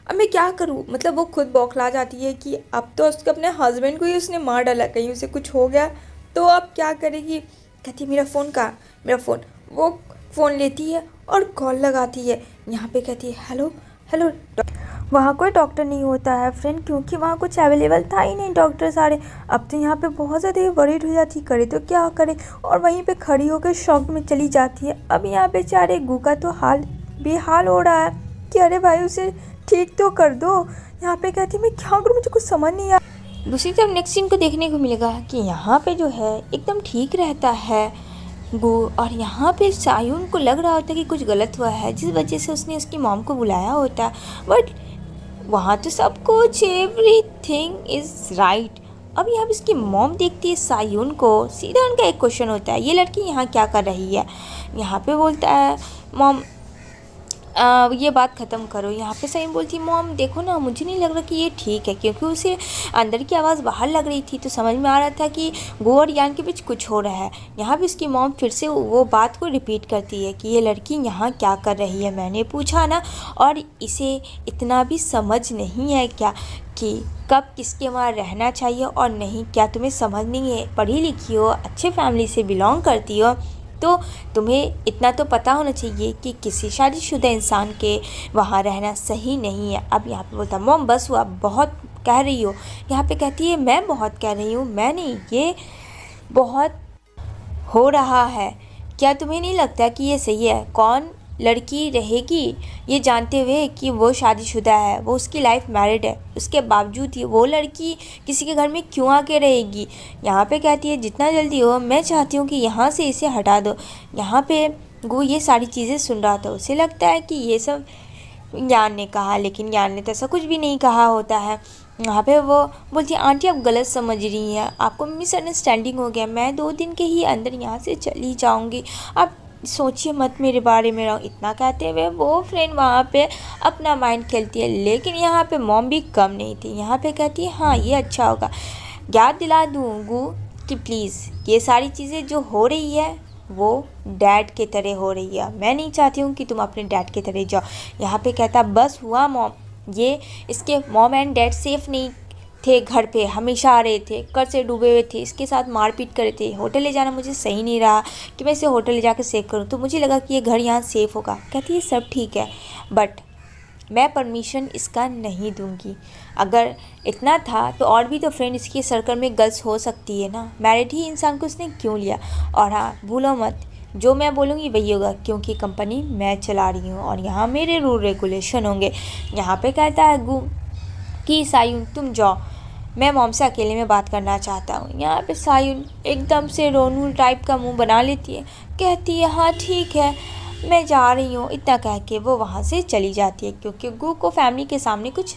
अब मैं क्या करूँ, मतलब वो खुद बौखला जाती है कि अब तो उसके अपने हस्बैंड को ही उसने मार डाला, कहीं उसे कुछ हो गया तो अब क्या करेगी। कहती है मेरा फ़ोन कहाँ, मेरा फ़ोन। वो फ़ोन लेती है और कॉल लगाती है। यहाँ पे कहती है हेलो हेलो। वहाँ कोई डॉक्टर नहीं होता है फ्रेंड, क्योंकि वहाँ कुछ अवेलेबल था ही नहीं डॉक्टर सारे। अब तो यहाँ पे बहुत ज़्यादा वरीड हो जाती, करे तो क्या करे, और वहीं पे खड़ी होकर शॉक में चली जाती है। अब यहाँ पे बेचारे गू का तो हाल बेहाल हो रहा है कि अरे भाई उसे ठीक तो कर दो। यहाँ पे कहती है मैं क्या करूँ, मुझे कुछ समझ नहीं आ। दूसरी तरफ नेक्स्ट सीन को देखने को मिलेगा कि यहाँ पे जो है एकदम ठीक रहता है गू, और यहाँ पे सायुन को लग रहा होता है कि कुछ गलत हुआ है जिस वजह से उसने उसकी मॉम को बुलाया होता है, बट वहाँ तो सब कुछ एवरीथिंग इज़ राइट। अब यहाँ पे इसकी मॉम देखती है सायुन को, सीधा उनका एक क्वेश्चन होता है ये लड़की यहाँ क्या कर रही है। यहाँ पे बोलता है मॉम ये बात ख़त्म करो। यहाँ पे सायुन बोलती है मॉम देखो ना मुझे नहीं लग रहा कि ये ठीक है, क्योंकि उसे अंदर की आवाज़ बाहर लग रही थी तो समझ में आ रहा था कि गो और यान के बीच कुछ हो रहा है। यहाँ पे उसकी मॉम फिर से वो बात को रिपीट करती है कि ये लड़की यहाँ क्या कर रही है, मैंने पूछा ना, और इसे इतना भी समझ नहीं है क्या कि कब किसके वहाँ रहना चाहिए और नहीं। क्या तुम्हें समझ नहीं है, पढ़ी लिखी हो, अच्छे फैमिली से बिलोंग करती हो, तो तुम्हें इतना तो पता होना चाहिए कि किसी शादीशुदा इंसान के वहाँ रहना सही नहीं है। अब यहाँ पे बोलता मॉम बस हुआ, बहुत कह रही हो। यहाँ पे कहती है मैं बहुत कह रही हूँ, मैं नहीं, ये बहुत हो रहा है। क्या तुम्हें नहीं लगता कि ये सही है? कौन लड़की रहेगी ये जानते हुए कि वो शादीशुदा है, वो उसकी लाइफ मैरिड है, उसके बावजूद ही वो लड़की किसी के घर में क्यों आके रहेगी। यहाँ पे कहती है जितना जल्दी हो, मैं चाहती हूँ कि यहाँ से इसे हटा दो। यहाँ पे वो ये सारी चीज़ें सुन रहा था, उसे लगता है कि ये सब ज्ञान ने कहा, लेकिन ज्ञान ने तो ऐसा कुछ भी नहीं कहा होता है। यहाँ पे वो बोलती है आंटी आप गलत समझ रही हैं, आपको मिसअंडरस्टैंडिंग हो गया, मैं 2 दिन के ही अंदर यहाँ से चली जाऊँगी, आप सोचिए मत मेरे बारे में। रहो इतना कहते हुए वो फ्रेंड वहाँ पे अपना माइंड खेलती है। लेकिन यहाँ पे मॉम भी कम नहीं थी, यहाँ पे कहती है हाँ ये अच्छा होगा, याद दिला दूँगू कि प्लीज़ ये सारी चीज़ें जो हो रही है वो डैड के तरह हो रही है, मैं नहीं चाहती हूँ कि तुम अपने डैड के तरह जाओ। यहाँ पे कहता बस हुआ मॉम, ये इसके मॉम एंड डैड सेफ़ नहीं थे, घर पे हमेशा आ रहे थे, कर्ज से डूबे हुए थे, इसके साथ मारपीट कर रहे थे, होटल ले जाना मुझे सही नहीं रहा कि मैं इसे होटल ले जाकर सेव करूँ, तो मुझे लगा कि ये घर यहाँ सेफ़ होगा। कहती है सब ठीक है बट मैं परमिशन इसका नहीं दूंगी। अगर इतना था तो और भी तो फ्रेंड इसके सर्कल में गर्ल्स हो सकती है ना, मैरिड ही इंसान को उसने क्यों लिया। और हाँ भूलो मत जो मैं बोलूँगी वही होगा, क्योंकि कंपनी मैं चला रही हूँ और यहाँ मेरे रूल रेगुलेशन होंगे। यहाँ पे कहता है गू कि सायुन तुम जाओ, मैं मॉम से अकेले में बात करना चाहता हूँ। यहाँ पे सायुन एकदम से रोनू टाइप का मुंह बना लेती है, कहती है हाँ ठीक है मैं जा रही हूँ। इतना कह के वो वहाँ से चली जाती है क्योंकि गू को फैमिली के सामने कुछ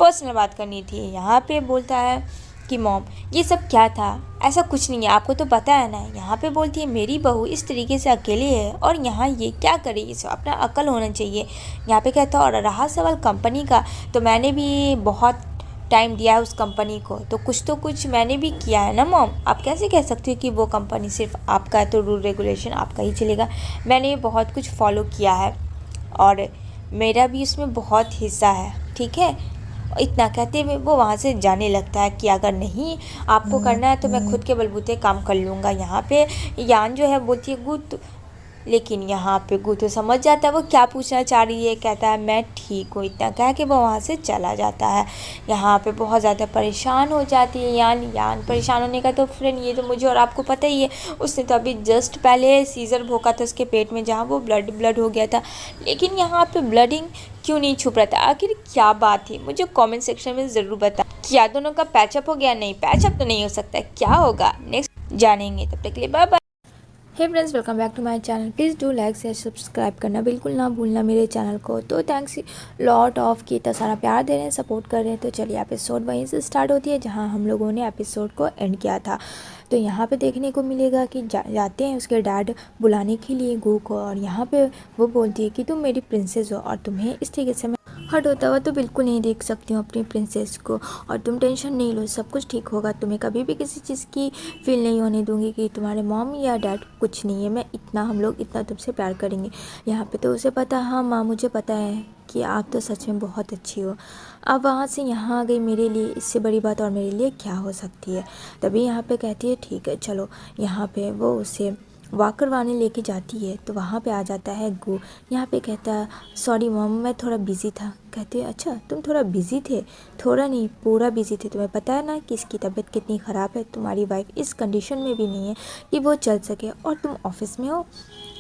पर्सनल बात करनी थी। यहाँ पे बोलता है कि मॉम ये सब क्या था, ऐसा कुछ नहीं है, आपको तो पता है ना। यहाँ पे बोलती है मेरी बहू इस तरीके से अकेले है और यहाँ ये क्या करे, इसे अपना अकल होना चाहिए। यहाँ पे कहता है और रहा सवाल कंपनी का, तो मैंने भी बहुत टाइम दिया है उस कंपनी को, तो कुछ मैंने भी किया है ना मॉम। आप कैसे कह सकते हो कि वो कंपनी सिर्फ आपका है तो रूल रेगुलेशन आपका ही चलेगा। मैंने बहुत कुछ फॉलो किया है और मेरा भी उसमें बहुत हिस्सा है, ठीक है। इतना कहते हुए वो वहाँ से जाने लगता है कि अगर नहीं आपको करना है तो मैं खुद के बलबूते काम कर लूँगा। यहाँ पे यान जो है बोलती है गुड, लेकिन यहाँ पे गू तो समझ जाता है वो क्या पूछना चाह रही है। कहता है मैं ठीक हूँ, इतना कह के वो वहाँ से चला जाता है। यहाँ पे बहुत ज़्यादा परेशान हो जाती है यान परेशान होने का तो फ्रेंड ये तो मुझे और आपको पता ही है, उसने तो अभी जस्ट पहले सीज़र भोंका था उसके पेट में जहाँ वो ब्लड हो गया था। लेकिन यहाँ पे ब्लडिंग क्यों नहीं छुप रहा था, आखिर क्या बात थी, मुझे कॉमेंट सेक्शन में ज़रूर बता। क्या दोनों का पैचअप हो गया? नहीं पैचअप तो नहीं हो सकता, क्या होगा नेक्स्ट जानेंगे। तब तक के लिए bye bye. Hey friends welcome back to my channel, please do like share subscribe करना बिल्कुल ना भूलना मेरे चैनल को। तो थैंक्स लॉट ऑफ कि इतना सारा प्यार दे रहे हैं, सपोर्ट कर रहे हैं। तो चलिए एपिसोड वहीं से स्टार्ट होती है जहां हम लोगों ने एपिसोड को एंड किया था। तो यहाँ पे देखने को मिलेगा कि जाते हैं उसके डैड बुलाने के लिए गू को, और यहाँ पे वो बोलती है कि तुम मेरी प्रिंसेस हो और तुम्हें इस तरीके से हर्ट होता हुआ तो बिल्कुल नहीं देख सकती हूँ अपनी प्रिंसेस को, और तुम टेंशन नहीं लो सब कुछ ठीक होगा। तुम्हें कभी भी किसी चीज़ की फील नहीं होने दूंगी कि तुम्हारे मॉम या डैड कुछ नहीं है, मैं इतना हम लोग इतना तुमसे प्यार करेंगे। यहाँ पे तो उसे पता, हाँ माँ मुझे पता है कि आप तो सच में बहुत अच्छी हो। अब वहाँ से यहाँ आ गई, मेरे लिए इससे बड़ी बात और मेरे लिए क्या हो सकती है। तभी यहाँ पे कहती है ठीक है चलो। यहाँ पे वो उसे वॉक करवाने लेके जाती है तो वहाँ पे आ जाता है गू। यहाँ पे कहता है सॉरी मॉम मैं थोड़ा बिज़ी था। कहते हैं अच्छा तुम थोड़ा बिज़ी थे? थोड़ा नहीं पूरा बिज़ी थे, तुम्हें पता है ना कि इसकी तबीयत कितनी ख़राब है, तुम्हारी वाइफ इस कंडीशन में भी नहीं है कि वो चल सके और तुम ऑफिस में हो।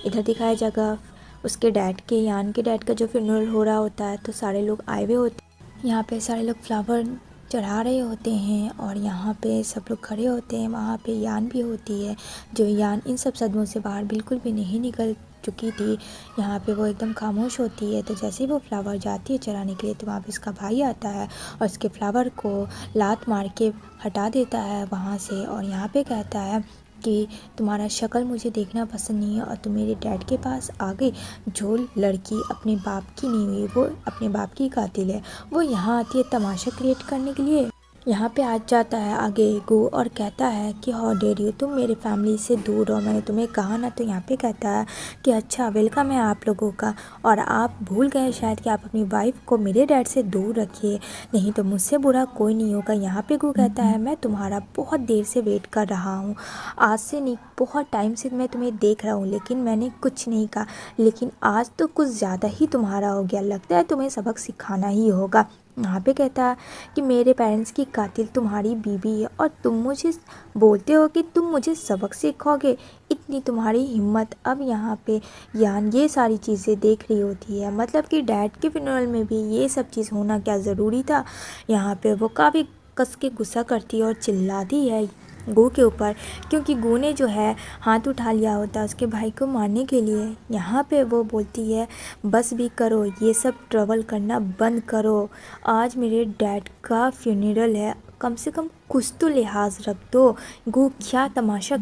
इधर दिखाया जाएगा उसके डैड के, यान के डैड का जो फ्यूनरल हो रहा होता है, तो सारे लोग आए हुए होते हैं। यहाँ पे सारे लोग फ्लावर चढ़ा रहे होते हैं और यहाँ पे सब लोग खड़े होते हैं। वहाँ पे यान भी होती है, जो यान इन सब सदमों से बाहर बिल्कुल भी नहीं निकल चुकी थी। यहाँ पे वो एकदम खामोश होती है। तो जैसे ही वो फ्लावर जाती है चढ़ाने के लिए तो वहाँ पे उसका भाई आता है और उसके फ्लावर को लात मार के हटा देता है वहाँ से, और यहाँ पे कहता है कि तुम्हारा शक्ल मुझे देखना पसंद नहीं है और तुम मेरे डैड के पास आ गई। जो लड़की अपने बाप की नहीं हुई वो अपने बाप की कातिल है। वो यहाँ आती है तमाशा क्रिएट करने के लिए। यहाँ पे आ जाता है आगे गू और कहता है कि हाउ डेयर यू, तुम मेरे फैमिली से दूर हो, मैंने तुम्हें कहा ना। तो यहाँ पे कहता है कि अच्छा वेलकम है आप लोगों का, और आप भूल गए शायद कि आप अपनी वाइफ को मेरे डैड से दूर रखिए, नहीं तो मुझसे बुरा कोई नहीं होगा। यहाँ पे गू कहता है मैं तुम्हारा बहुत देर से वेट कर रहा हूँ, आज से नहीं बहुत टाइम से मैं तुम्हें देख रहा हूँ, लेकिन मैंने कुछ नहीं कहा, लेकिन आज तो कुछ ज़्यादा ही तुम्हारा हो गया, लगता है तुम्हें सबक सिखाना ही होगा। यहाँ पे कहता है कि मेरे पेरेंट्स की कातिल तुम्हारी बीवी है और तुम मुझे बोलते हो कि तुम मुझे सबक सिखाओगे, इतनी तुम्हारी हिम्मत। अब यहाँ पे यान ये सारी चीज़ें देख रही होती है, मतलब कि डैड के फ्यूनरल में भी ये सब चीज़ होना क्या ज़रूरी था। यहाँ पे वो काफ़ी कस के गुस्सा करती है और चिल्लाती है गू के ऊपर, क्योंकि गू ने जो है हाथ उठा लिया होता है उसके भाई को मारने के लिए। यहाँ पे वो बोलती है बस भी करो, ये सब ट्रबल करना बंद करो, आज मेरे डैड का फ्यूनरल है, कम से कम कुछ तो लिहाज रख दो। गू क्या तमाशा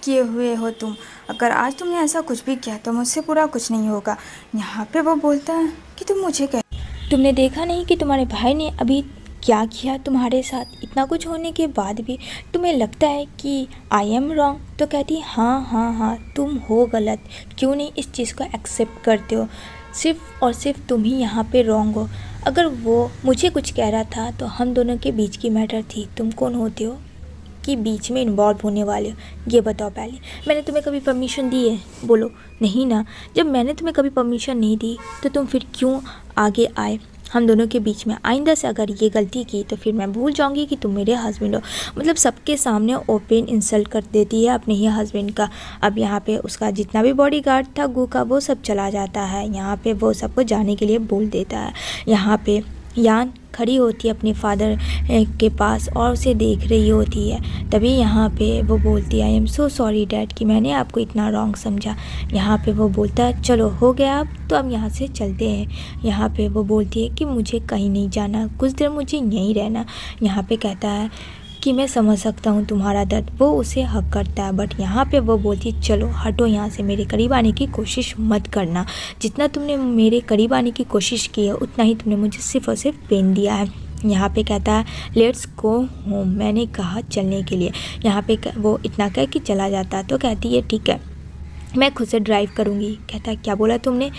किए हुए हो तुम, अगर आज तुमने ऐसा कुछ भी किया तो मुझसे पूरा कुछ नहीं होगा। यहाँ पे वो बोलता है कि तुम मुझे कह, तुमने देखा नहीं कि तुम्हारे भाई ने अभी क्या किया तुम्हारे साथ, इतना कुछ होने के बाद भी तुम्हें लगता है कि आई एम रॉन्ग। तो कहती है हाँ हाँ हाँ तुम हो गलत, क्यों नहीं इस चीज़ को एक्सेप्ट करते हो, सिर्फ और सिर्फ तुम ही यहाँ पे रॉन्ग हो। अगर वो मुझे कुछ कह रहा था तो हम दोनों के बीच की मैटर थी, तुम कौन होते हो कि बीच में इन्वॉल्व होने वाले हो, ये बताओ पहले। मैंने तुम्हें कभी परमिशन दी है? बोलो नहीं ना। जब मैंने तुम्हें कभी परमिशन नहीं दी तो तुम फिर क्यों आगे आए हम दोनों के बीच में? आइंदा से अगर ये गलती की तो फिर मैं भूल जाऊंगी कि तुम मेरे हस्बैंड हो। मतलब सबके सामने ओपन इंसल्ट कर देती है अपने ही हस्बैंड का। अब यहाँ पे उसका जितना भी बॉडीगार्ड था गू का वो सब चला जाता है। यहाँ पे वो सबको जाने के लिए बोल देता है। यहाँ पे यान खड़ी होती है अपने फादर के पास और उसे देख रही होती है। तभी यहाँ पे वो बोलती है I am so sorry dad कि मैंने आपको इतना रॉन्ग समझा। यहाँ पे वो बोलता है चलो हो गया अब तो अब यहाँ से चलते हैं। यहाँ पे वो बोलती है कि मुझे कहीं नहीं जाना, कुछ देर मुझे यहीं रहना। यहाँ पे कहता है कि मैं समझ सकता हूँ तुम्हारा दर्द, वो उसे हक करता है। बट यहाँ पे वो बोलती है चलो हटो यहाँ से, मेरे करीब आने की कोशिश मत करना। जितना तुमने मेरे करीब आने की कोशिश की है उतना ही तुमने मुझे सिर्फ और सिर्फ पेन दिया है। यहाँ पे कहता है लेट्स गो होम, मैंने कहा चलने के लिए। यहाँ पे वो इतना कह के चला जाता है। तो कहती है ठीक है मैं खुद से ड्राइव करूँगी। कहता है क्या बोला तुमने?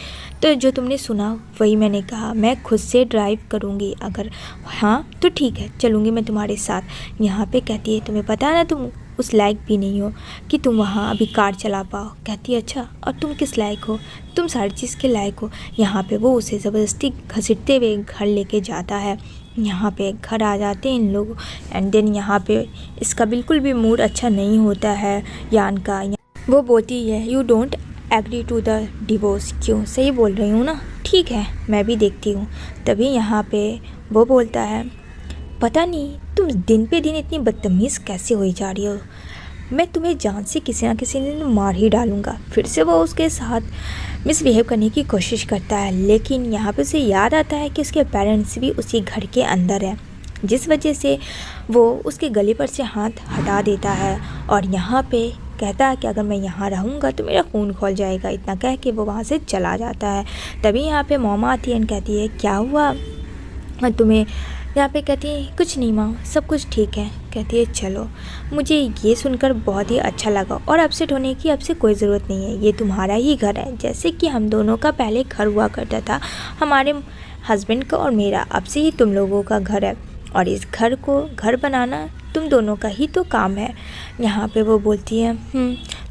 तो जो तुमने सुना वही मैंने कहा, मैं खुद से ड्राइव करूँगी, अगर हाँ तो ठीक है चलूँगी मैं तुम्हारे साथ। यहाँ पे कहती है तुम्हें पता है ना तुम उस लायक भी नहीं हो कि तुम वहाँ अभी कार चला पाओ। कहती है अच्छा और तुम किस लायक हो? तुम सारी चीज़ के लायक हो। यहाँ पे वो उसे ज़बरदस्ती घसीटते हुए घर लेके जाता है। यहाँ पे घर आ जाते हैं इन लोग एंड देन यहाँ पे इसका बिल्कुल भी मूड अच्छा नहीं होता है यान का। वो बोलती है you don't agree to the divorce. क्यों? सही बोल रही हूँ ना, ठीक है मैं भी देखती हूँ। तभी यहाँ पे वो बोलता है पता नहीं तुम दिन पे दिन इतनी बदतमीज़ कैसे हो जा रही हो, मैं तुम्हें जान से किसी ना किसी दिन मार ही डालूँगा। फिर से वो उसके साथ मिसबिहेव करने की कोशिश करता है, लेकिन यहाँ पे उसे याद आता है कि उसके पेरेंट्स भी उसी घर के अंदर है, जिस वजह से वो उसके गले पर से हाथ हटा देता है। और यहाँ पे कहता है कि अगर मैं यहाँ रहूँगा तो मेरा खून खौल जाएगा। इतना कह के वो वहाँ से चला जाता है। तभी यहाँ पे मॉमा आती है और कहती है क्या हुआ तुम्हें? यहाँ पे कहती है कुछ नहीं माँ, सब कुछ ठीक है। कहती है चलो, मुझे ये सुनकर बहुत ही अच्छा लगा और अपसेट होने की अब से कोई ज़रूरत नहीं है, ये तुम्हारा ही घर है, जैसे कि हम दोनों का पहले घर हुआ करता था, हमारे हस्बैंड का और मेरा, अब से ही तुम लोगों का घर है और इस घर को घर बनाना तुम दोनों का ही तो काम है। यहाँ पे वो बोलती है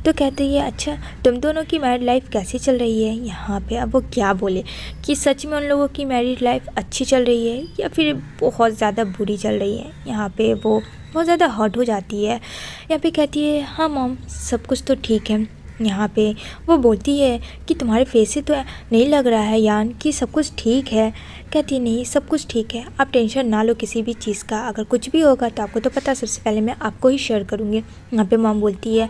तो कहती है अच्छा तुम दोनों की मैरिड लाइफ कैसी चल रही है? यहाँ पे अब वो क्या बोले कि सच में उन लोगों की मैरिड लाइफ अच्छी चल रही है या फिर बहुत ज़्यादा बुरी चल रही है। यहाँ पे वो बहुत ज़्यादा हर्ट हो जाती है। यहाँ पे कहती है हाँ मॉम सब कुछ तो ठीक है। यहाँ पे वो बोलती है कि तुम्हारे फेस से तो नहीं लग रहा है यान कि सब कुछ ठीक है। कहती नहीं सब कुछ ठीक है, आप टेंशन ना लो किसी भी चीज़ का, अगर कुछ भी होगा तो आपको तो पता सबसे पहले मैं आपको ही शेयर करूँगी। यहाँ पे मॉम बोलती है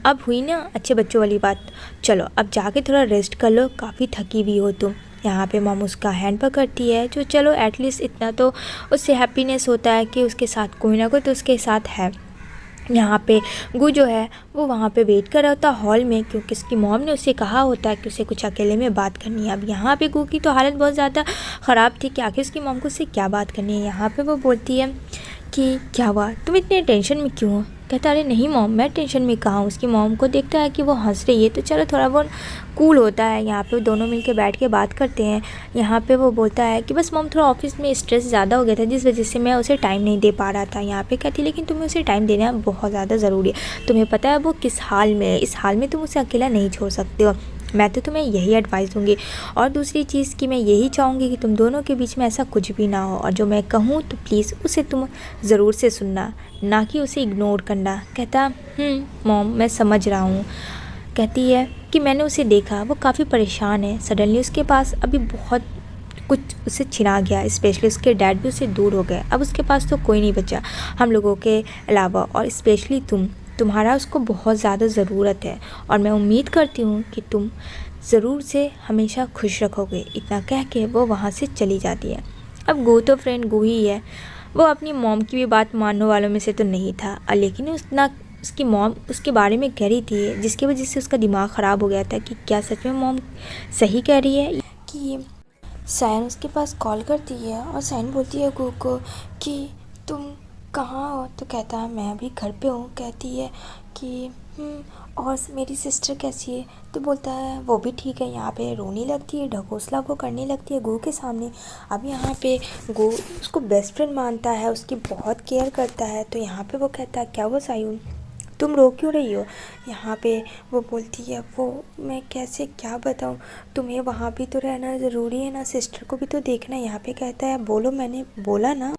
अब हुई ना अच्छे बच्चों वाली बात, चलो अब जाके थोड़ा रेस्ट कर लो, काफ़ी थकी हुई हो तुम। यहाँ पे मॉम उसका हैंड पकड़ती है, जो चलो एटलीस्ट इतना तो उससे हैप्पीनेस होता है कि उसके साथ कोई ना कोई तो उसके साथ है। यहाँ पे गू जो है वो वहाँ पे वेट कर रहा होता हॉल में, क्योंकि उसकी मॉम ने उसे कहा होता है कि उसे कुछ अकेले में बात करनी है। अब यहाँ पे गू की तो हालत बहुत ज़्यादा ख़राब थी कि आखिर उसकी मॉम को उससे क्या बात करनी है। यहाँ पे वो बोलती है कि क्या हुआ, तुम इतने टेंशन में क्यों हो? कहता अरे नहीं मॉम मैं टेंशन में कहाँ हूँ। उसकी मॉम को देखता है कि वो हंस रही है तो चलो थोड़ा बहुत कूल होता है। यहाँ पे दोनों मिलके बैठ के बात करते हैं। यहाँ पे वो बोलता है कि बस मॉम थोड़ा ऑफिस में स्ट्रेस ज़्यादा हो गया था जिस वजह से मैं उसे टाइम नहीं दे पा रहा था। यहाँ पे कहती लेकिन तुम्हें उसे टाइम देना बहुत ज़्यादा ज़रूरी है, तुम्हें पता है वो किस हाल में है, इस हाल में तुम उसे अकेला नहीं छोड़ सकते हो। मैं तो तुम्हें यही एडवाइस दूंगी और दूसरी चीज़ कि मैं यही चाहूँगी कि तुम दोनों के बीच में ऐसा कुछ भी ना हो और जो मैं कहूँ तो प्लीज़ उसे तुम ज़रूर से सुनना, ना कि उसे इग्नोर करना। कहता मॉम मैं समझ रहा हूँ। कहती है कि मैंने उसे देखा वो काफ़ी परेशान है, सडनली उसके पास अभी बहुत कुछ उससे छिना गया, स्पेशली उसके डैड भी उससे दूर हो गए। अब उसके पास तो कोई नहीं बचा हम लोगों के अलावा, और स्पेशली तुम्हारा उसको बहुत ज़्यादा ज़रूरत है, और मैं उम्मीद करती हूँ कि तुम ज़रूर से हमेशा खुश रखोगे। इतना कह के वो वहाँ से चली जाती है। अब गो तो फ्रेंड गो ही है, वो अपनी मॉम की भी बात मानने वालों में से तो नहीं था, लेकिन उसकी मॉम उसके बारे में कह रही थी, जिसकी वजह से उसका दिमाग ख़राब हो गया था कि क्या सच में मॉम सही कह रही है। कि सैन उसके पास कॉल करती है और सैन बोलती है गो को कि तुम कहाँ हो, तो कहता है मैं अभी घर पे हूँ। कहती है कि और मेरी सिस्टर कैसी है, तो बोलता है वो भी ठीक है। यहाँ पे रोने लगती है, ढकोसला वो करने लगती है गो के सामने। अब यहाँ पे गो उसको बेस्ट फ्रेंड मानता है, उसकी बहुत केयर करता है। तो यहाँ पे वो कहता है क्या वो सायून तुम रो क्यों रही हो। यहाँ पे वो बोलती है वो मैं कैसे क्या बताऊँ, तुम्हें वहाँ भी तो रहना ज़रूरी है ना, सिस्टर को भी तो देखना है। यहाँ पे कहता है बोलो, मैंने बोला ना।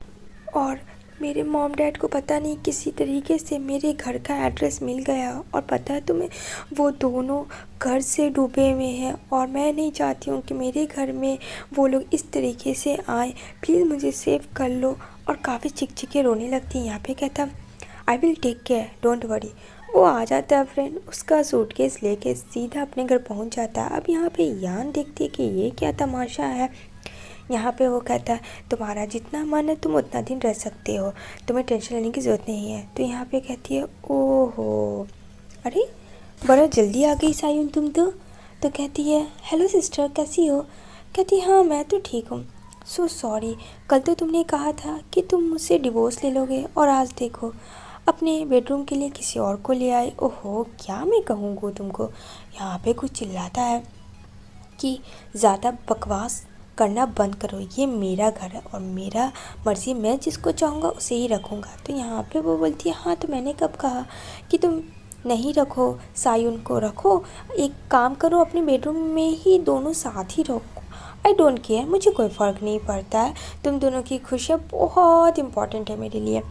और मेरे मॉम डैड को पता नहीं किसी तरीके से मेरे घर का एड्रेस मिल गया, और पता है तुम्हें वो दोनों घर से डूबे हुए हैं, और मैं नहीं चाहती हूँ कि मेरे घर में वो लोग इस तरीके से आए, प्लीज़ मुझे सेव कर लो। और काफ़ी चिकचिके रोने लगती हैं। यहाँ पे कहता I will take care, don't worry. वो आ जाता है फ्रेंड, उसका सूटकेस लेके सीधा अपने घर पहुंच जाता है। अब यहाँ पे यान देखती है कि ये क्या तमाशा है। यहाँ पे वो कहता है तुम्हारा जितना मन है तुम उतना दिन रह सकते हो, तुम्हें टेंशन लेने की ज़रूरत नहीं है। तो यहाँ पे कहती है ओहो, अरे बड़ा जल्दी आ गई सायून तुम तो कहती है हेलो सिस्टर कैसी हो। कहती है हाँ मैं तो ठीक हूँ। सो सॉरी, कल तो तुमने कहा था कि तुम मुझसे डिवोर्स ले लोगे, और आज देखो अपने बेडरूम के लिए किसी और को ले आए। ओहो क्या मैं कहूँगा तुमको। यहाँ पे कुछ चिल्लाता है कि ज़्यादा बकवास करना बंद करो, ये मेरा घर है और मेरा मर्ज़ी, मैं जिसको चाहूँगा उसे ही रखूँगा। तो यहाँ पे वो बोलती है हाँ तो मैंने कब कहा कि तुम नहीं रखो, सायून को रखो। एक काम करो अपने बेडरूम में ही दोनों साथ ही रखो, आई डोंट केयर, मुझे कोई फ़र्क नहीं पड़ता है, तुम दोनों की खुशियाँ बहुत इम्पॉर्टेंट है मेरे लिए।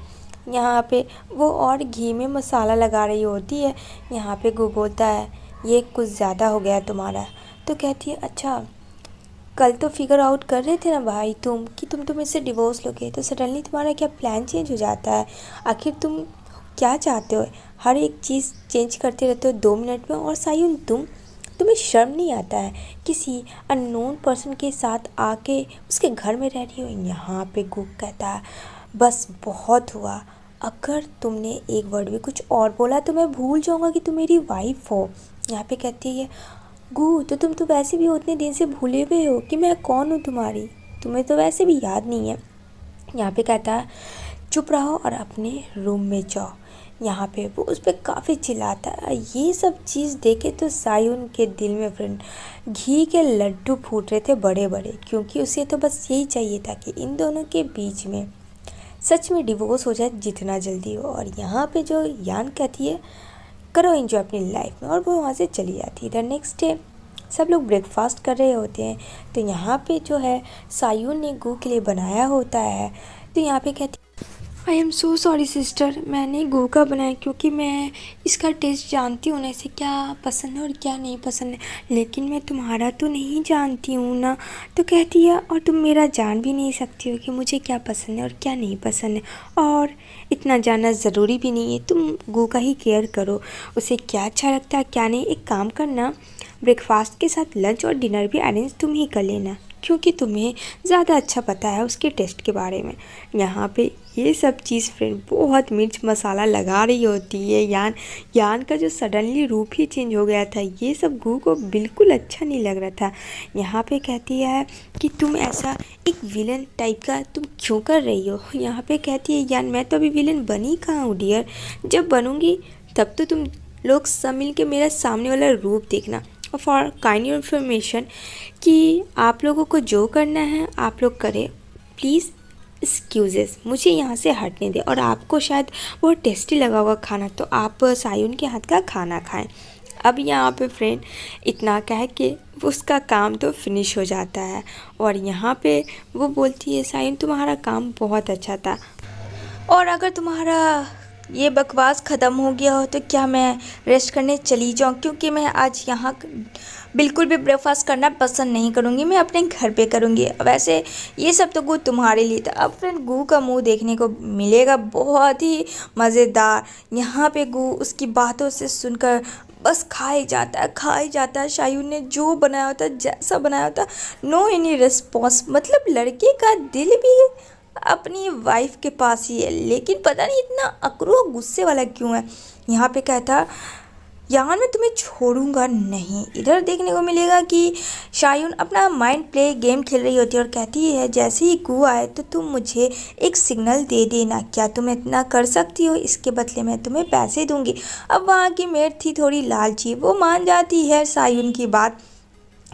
यहाँ पे वो और घी में मसाला लगा रही होती है। यहाँ पे गो बोलता है ये कुछ ज़्यादा हो गया तुम्हारा। तो कहती है अच्छा कल तो फिगर आउट कर रहे थे ना भाई तुम कि तुम इससे डिवोर्स लोगे, तो सडनली तुम्हारा क्या प्लान चेंज हो जाता है। आखिर तुम क्या चाहते हो, हर एक चीज़ चेंज करते रहते हो 2 मिनट में। और सायून तुम्हें शर्म नहीं आता है किसी अननोन पर्सन के साथ आके उसके घर में रह रही हो। यहाँ पे गुक कहता है बस बहुत हुआ, अगर तुमने एक वर्ड भी कुछ और बोला तो मैं भूल जाऊँगा कि तुम मेरी वाइफ हो। यहाँ पे कहती है गू तो तुम तो वैसे भी उतने दिन से भूले हुए हो कि मैं कौन हूँ तुम्हारी, तुम्हें तो वैसे भी याद नहीं है। यहाँ पे कहता है चुप रहो और अपने रूम में जाओ। यहाँ पे वो उस पर काफ़ी चिल्लाता है। ये सब चीज़ देखे तो सायून के दिल में फ्रेंड घी के लड्डू फूट रहे थे बड़े बड़े, क्योंकि उसे तो बस यही चाहिए था कि इन दोनों के बीच में सच में डिवोर्स हो जाए जितना जल्दी हो। और यहाँ पे जो यान कहती है करो एंजॉय अपनी लाइफ में, और वो वहाँ से चली जाती है। द नेक्स्ट डे सब लोग ब्रेकफास्ट कर रहे होते हैं। तो यहाँ पे जो है सायून ने गू के लिए बनाया होता है। तो यहाँ पे कहती I am so sorry sister, मैंने गू का बनाया क्योंकि मैं इसका टेस्ट जानती हूँ ना, इसे क्या पसंद है और क्या नहीं पसंद है, लेकिन मैं तुम्हारा तो नहीं जानती हूँ ना। तो कहती है और तुम मेरा जान भी नहीं सकती हो कि मुझे क्या पसंद है और क्या नहीं पसंद है, और इतना जानना ज़रूरी भी नहीं है, तुम गू का ही केयर करो, उसे क्या अच्छा लगता है क्या नहीं। एक काम करना, ब्रेकफास्ट के साथ लंच और डिनर भी अरेंज तुम ही कर लेना, क्योंकि तुम्हें ज़्यादा अच्छा पता है उसके टेस्ट के बारे में। यहाँ पे ये सब चीज़ फ्रेंड बहुत मिर्च मसाला लगा रही होती है। यान का जो सडनली रूप ही चेंज हो गया था, ये सब गू को बिल्कुल अच्छा नहीं लग रहा था। यहाँ पे कहती है कि तुम ऐसा एक विलन टाइप का तुम क्यों कर रही हो। यहाँ पे कहती है यान मैं तो अभी विलन बनी कहाँ हूँ डियर, जब बनूँगी तब तो तुम लोग सब मिल के मेरा सामने वाला रूप देखना। और फॉर काइंड इन्फॉर्मेशन कि आप लोगों को जो करना है आप लोग करें, प्लीज़ एक्सक्यूजेस, मुझे यहाँ से हटने दें। और आपको शायद बहुत टेस्टी लगा होगा खाना, तो आप सायून के हाथ का खाना खाएं। अब यहाँ पे फ्रेंड इतना कह के उसका काम तो फिनिश हो जाता है। और यहाँ पे वो बोलती है सायून तुम्हारा काम बहुत अच्छा था, और अगर तुम्हारा ये बकवास ख़त्म हो गया हो तो क्या मैं रेस्ट करने चली जाऊँ, क्योंकि मैं आज यहाँ बिल्कुल भी ब्रेकफास्ट करना पसंद नहीं करूँगी, मैं अपने घर पे करूँगी। वैसे ये सब तो गू तुम्हारे लिए था। अब फ्रेंड गू का मुंह देखने को मिलेगा बहुत ही मज़ेदार। यहाँ पे गू उसकी बातों से सुनकर बस खाई जाता है। शायून ने जो बनाया होता, जैसा बनाया होता, नो एनी रिस्पॉन्स। मतलब लड़के का दिल भी अपनी वाइफ के पास ही है, लेकिन पता नहीं इतना अकड़ू और गुस्से वाला क्यों है। यहाँ पे कहता, यार मैं तुम्हें छोड़ूंगा नहीं। इधर देखने को मिलेगा कि शायून अपना माइंड प्ले गेम खेल रही होती है और कहती है, जैसे ही गू आए तो तुम मुझे एक सिग्नल दे देना। क्या तुम इतना कर सकती हो? इसके बदले मैं तुम्हें पैसे दूंगी। अब वहाँ की मेड थी थोड़ी लालची, वो मान जाती है शायून की बात।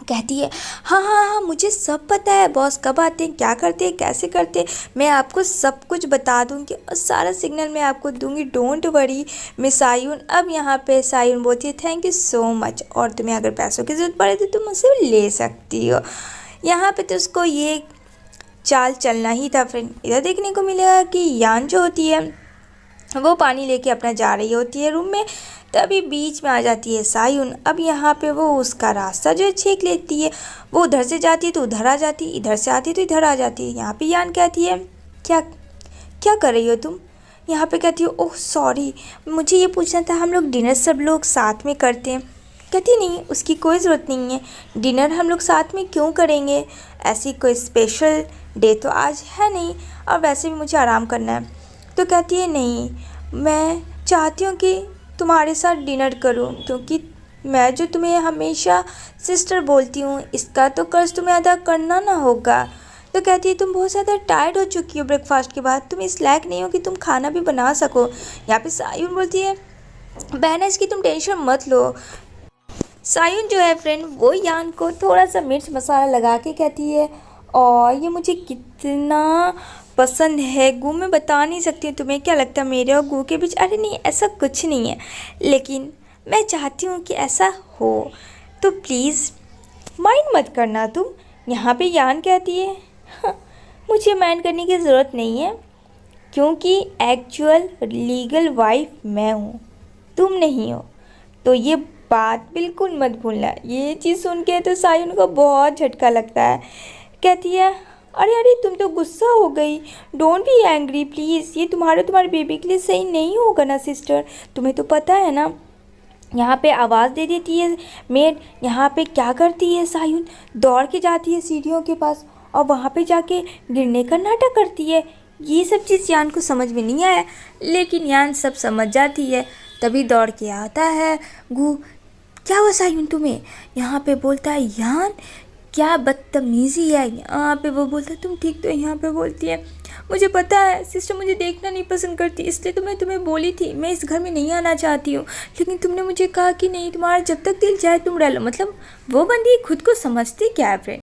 कहती है, हाँ हाँ हाँ, मुझे सब पता है बॉस कब आते हैं, क्या करते हैं, कैसे करते हैं, मैं आपको सब कुछ बता दूंगी और सारा सिग्नल मैं आपको दूंगी, डोंट वरी मिस सायून। अब यहाँ पे सायून बोलती है, थैंक यू सो मच, और तुम्हें अगर पैसों की ज़रूरत पड़े तो तुम मुझसे ले सकती हो। यहाँ पे तो उसको ये चाल चलना ही था फ्रेंड। इधर देखने को मिलेगा कि यान जो होती है वो पानी लेके अपना जा रही होती है रूम में, तभी बीच में आ जाती है सायून। अब यहाँ पे वो उसका रास्ता जो है छीन लेती है। वो उधर से जाती है तो उधर आ जाती है, इधर से आती है तो इधर आ जाती है। यहाँ पे यान कहती है, क्या क्या कर रही हो तुम? यहाँ पे कहती है, ओह सॉरी, मुझे ये पूछना था, हम लोग डिनर सब लोग साथ में करते हैं? कहती नहीं, उसकी कोई ज़रूरत नहीं है, डिनर हम लोग साथ में क्यों करेंगे, ऐसी कोई स्पेशल डे तो आज है नहीं, और वैसे भी मुझे आराम करना है। तो कहती है, नहीं, मैं चाहती हूँ कि तुम्हारे साथ डिनर करूँ, क्योंकि मैं जो तुम्हें हमेशा सिस्टर बोलती हूँ, इसका तो कर्ज तुम्हें अदा करना ना होगा। तो कहती है, तुम बहुत ज़्यादा टायर्ड हो चुकी हो ब्रेकफास्ट के बाद, तुम इस लायक नहीं हो कि तुम खाना भी बना सको। यहाँ पे सायून बोलती है, बहन इसकी तुम टेंशन मत लो। सायून जो है फ्रेंड वो यान को थोड़ा सा मिर्च मसाला लगा के कहती है, और ये मुझे कितना पसंद है गू, मैं बता नहीं सकती। तुम्हें क्या लगता है मेरे और गू के बीच? अरे नहीं, ऐसा कुछ नहीं है, लेकिन मैं चाहती हूँ कि ऐसा हो, तो प्लीज़ माइंड मत करना तुम। यहाँ पे यान कहती है, हाँ, मुझे माइंड करने की ज़रूरत नहीं है, क्योंकि एक्चुअल लीगल वाइफ मैं हूँ, तुम नहीं हो। तो ये बात बिल्कुल मत भूलना। ये चीज़ सुन के तो सायून को बहुत झटका लगता है। कहती है, अरे अरे तुम तो गुस्सा हो गई, डोंट बी एंग्री प्लीज़, ये तुम्हारे बेबी के लिए सही नहीं होगा ना सिस्टर, तुम्हें तो पता है ना। यहाँ पे आवाज़ दे देती है मेड। यहाँ पे क्या करती है सायून, दौड़ के जाती है सीढ़ियों के पास और वहाँ पे जाके गिरने का नाटक करती है। ये सब चीज़ यान को समझ में नहीं आया, लेकिन यान सब समझ जाती है। तभी दौड़ के आता है गू, क्या हुआ सायून तुम्हें? यहाँ पे बोलता है, यान क्या बदतमीज़ी है। यहाँ पे वो बोलता है, तुम ठीक तो? यहाँ पे बोलती है, मुझे पता है सिस्टर मुझे देखना नहीं पसंद करती, इसलिए तो मैं तुम्हें बोली थी मैं इस घर में नहीं आना चाहती हूँ, लेकिन तुमने मुझे कहा कि नहीं, तुम्हारा जब तक दिल चाहे तुम रह लो। मतलब वो बंदी खुद को समझती क्या है फ्रेंड।